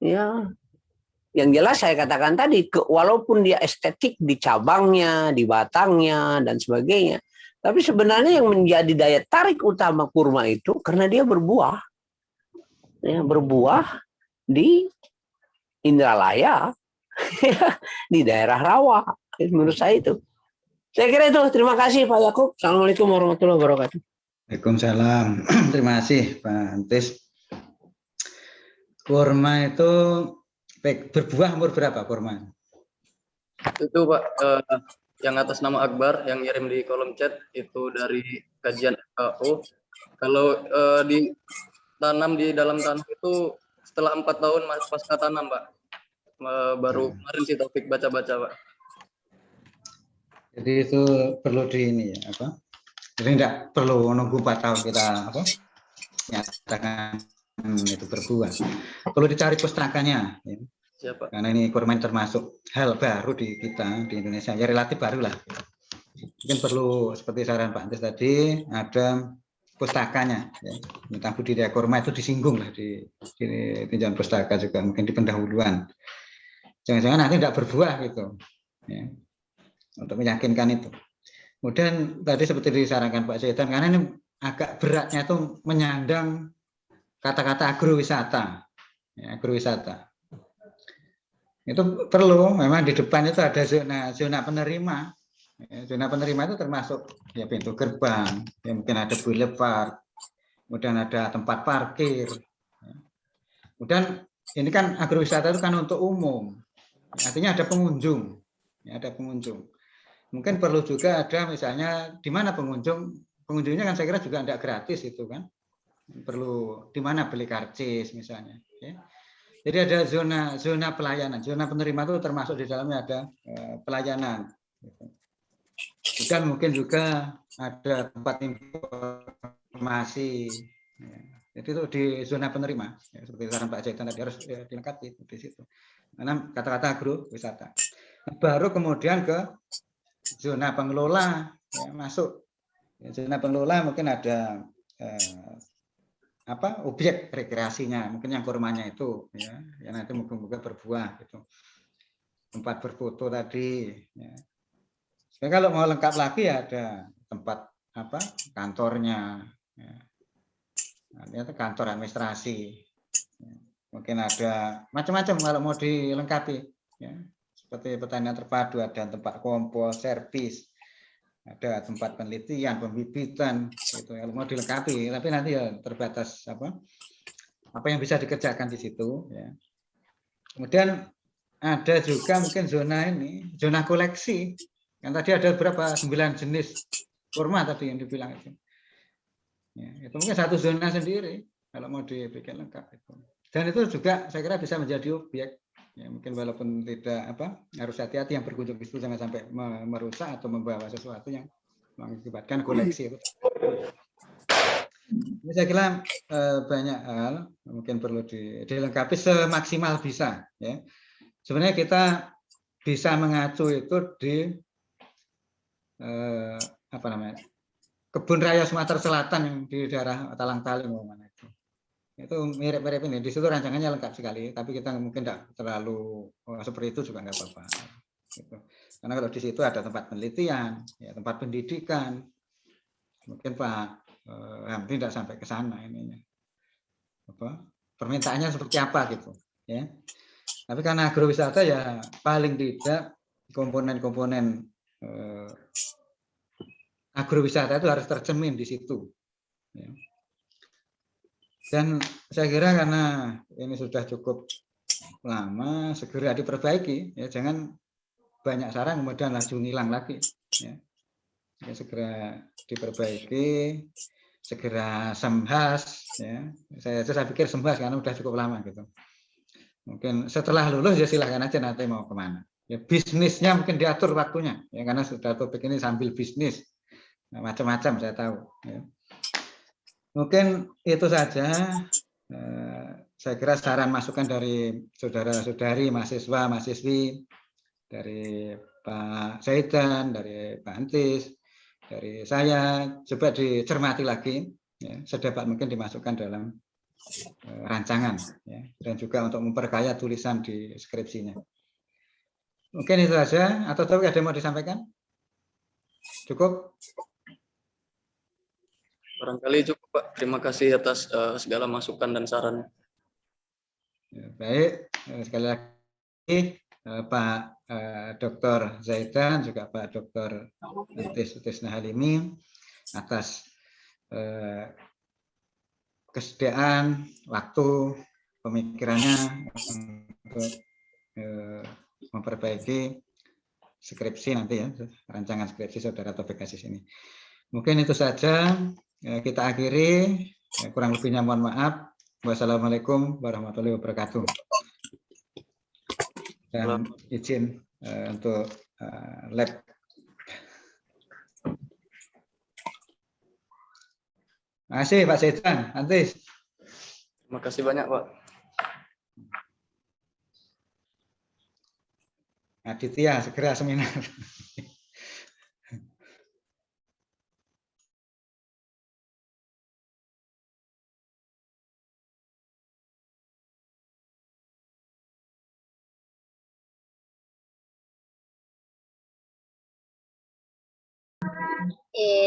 Ya, yang jelas saya katakan tadi, walaupun dia estetik di cabangnya, di batangnya dan sebagainya, tapi sebenarnya yang menjadi daya tarik utama kurma itu karena dia berbuah. Ya, berbuah di Indralaya, di daerah rawa. Menurut saya itu. Saya kira itu. Terima kasih Pak Yakub. Assalamualaikum warahmatullahi wabarakatuh. Waalaikumsalam. Terima kasih Pak Antis. Kurma itu berbuah umur berapa kurma? Itu Pak, yang atas nama Akbar yang ngirim di kolom chat itu dari kajian FAO. Kalau ditanam di dalam tanah itu setelah 4 tahun pasca tanam Pak. Baru kemarin sih Taufik baca-baca Pak. Jadi itu perlu di ini ya, apa? Jadi tidak perlu menunggu 4 tahun kita apa? Nyatakan itu berbuah. Perlu dicari pustakanya. Ya. Siapa? Karena ini kurma termasuk hal baru di kita di Indonesia, ya relatif baru lah. Mungkin perlu seperti saran Pak Antis tadi ada pustakanya. Ya. Tentang budidaya kurma itu disinggung lah di tinjauan pustaka juga, mungkin di pendahuluan. Jangan-jangan nanti tidak berbuah gitu. Ya. Untuk meyakinkan itu. Kemudian tadi seperti disarankan Pak Zaidan, karena ini agak beratnya itu menyandang kata-kata agrowisata. Ya, agrowisata. Itu perlu, memang di depan itu ada zona penerima. Ya, zona penerima itu termasuk ya pintu gerbang, ya, mungkin ada boulevard, kemudian ada tempat parkir. Ya. Kemudian ini kan agrowisata itu kan untuk umum, artinya ada pengunjung, ya, ada pengunjung. Mungkin perlu juga ada misalnya di mana pengunjungnya kan saya kira juga tidak gratis itu kan, perlu di mana beli karcis misalnya. Ya. Jadi ada zona pelayanan, zona penerima itu termasuk di dalamnya ada pelayanan. Dan mungkin juga ada tempat informasi. Ya. Jadi itu di zona penerima, ya, seperti saran Pak Zaidan tadi harus dilengkapi di situ. Karena kata-kata agrowisata. Baru kemudian ke zona pengelola, ya, masuk. Ya, zona pengelola mungkin ada objek rekreasinya, mungkin yang kurmanya itu, ya nanti mungkin berbuah gitu. Tempat berfoto tadi. Ya. Jadi kalau mau lengkap lagi ya ada tempat kantornya, ya. Itu kantor administrasi. Ya. Mungkin ada macam-macam kalau mau dilengkapi. Ya. Seperti pertanian terpadu, ada tempat kompos, servis, ada tempat penelitian, pembibitan, gitu. Kalau mau dilengkapi, tapi nanti ya terbatas apa yang bisa dikerjakan di situ. Ya. Kemudian ada juga mungkin zona koleksi. Yang tadi ada berapa 9 jenis kurma tadi yang dibilang itu. Ya, itu mungkin satu zona sendiri kalau mau dibikin lengkap itu. Dan itu juga saya kira bisa menjadi objek. Ya, mungkin walaupun tidak harus hati-hati yang berkunjung ke situ jangan sampai merusak atau membawa sesuatu yang mengakibatkan koleksi itu. Ini saya kira banyak hal mungkin perlu dilengkapi semaksimal bisa. Ya. Sebenarnya kita bisa mengacu itu di kebun raya Sumatera Selatan yang di daerah Talang-Taling itu. Itu mirip-mirip ini. Di situ rancangannya lengkap sekali, tapi kita mungkin tidak terlalu seperti itu juga nggak apa-apa. Gitu. Karena kalau di situ ada tempat penelitian, ya, tempat pendidikan, mungkin Pak Hamdi tidak sampai ke sana ininya. Permintaannya seperti apa gitu, ya. Tapi karena agrowisata ya paling tidak komponen-komponen agrowisata itu harus tercermin di situ. Ya. Dan saya kira karena ini sudah cukup lama, segera diperbaiki, ya jangan banyak saran kemudian langsung hilang lagi. Ya. Ya, segera diperbaiki, segera sembahas. Ya. Saya pikir sembahas karena sudah cukup lama gitu. Mungkin setelah lulus ya silahkan aja nanti mau kemana. Ya bisnisnya mungkin diatur waktunya, ya karena sudah topik ini sambil bisnis, nah, macam-macam saya tahu. Ya. Mungkin itu saja. Saya kira saran masukan dari saudara-saudari, mahasiswa, mahasiswi, dari Pak Zaidan, dari Pak Antis, dari saya, coba dicermati lagi, ya, sedapat mungkin dimasukkan dalam rancangan, ya, dan juga untuk memperkaya tulisan di skripsinya. Mungkin itu saja, atau ada yang mau disampaikan? Cukup? Barangkali cukup, Pak. Terima kasih atas segala masukan dan saran. Ya, baik, sekali lagi Pak Dr. Zaidan, juga Pak Dr. Tisna Halimi atas kesediaan, waktu, pemikirannya untuk memperbaiki skripsi nanti ya, rancangan skripsi saudara Taufik Aziz ini. Mungkin itu saja, kita akhiri, kurang lebihnya mohon maaf. Wassalamualaikum warahmatullahi wabarakatuh. Dan izin untuk lab. Terima kasih Pak Zaidan, Antis. Terima kasih banyak, Pak. Aditya, segera seminar.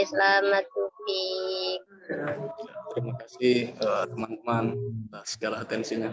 Selamat Taufik. Terima kasih teman-teman atas segala atensinya.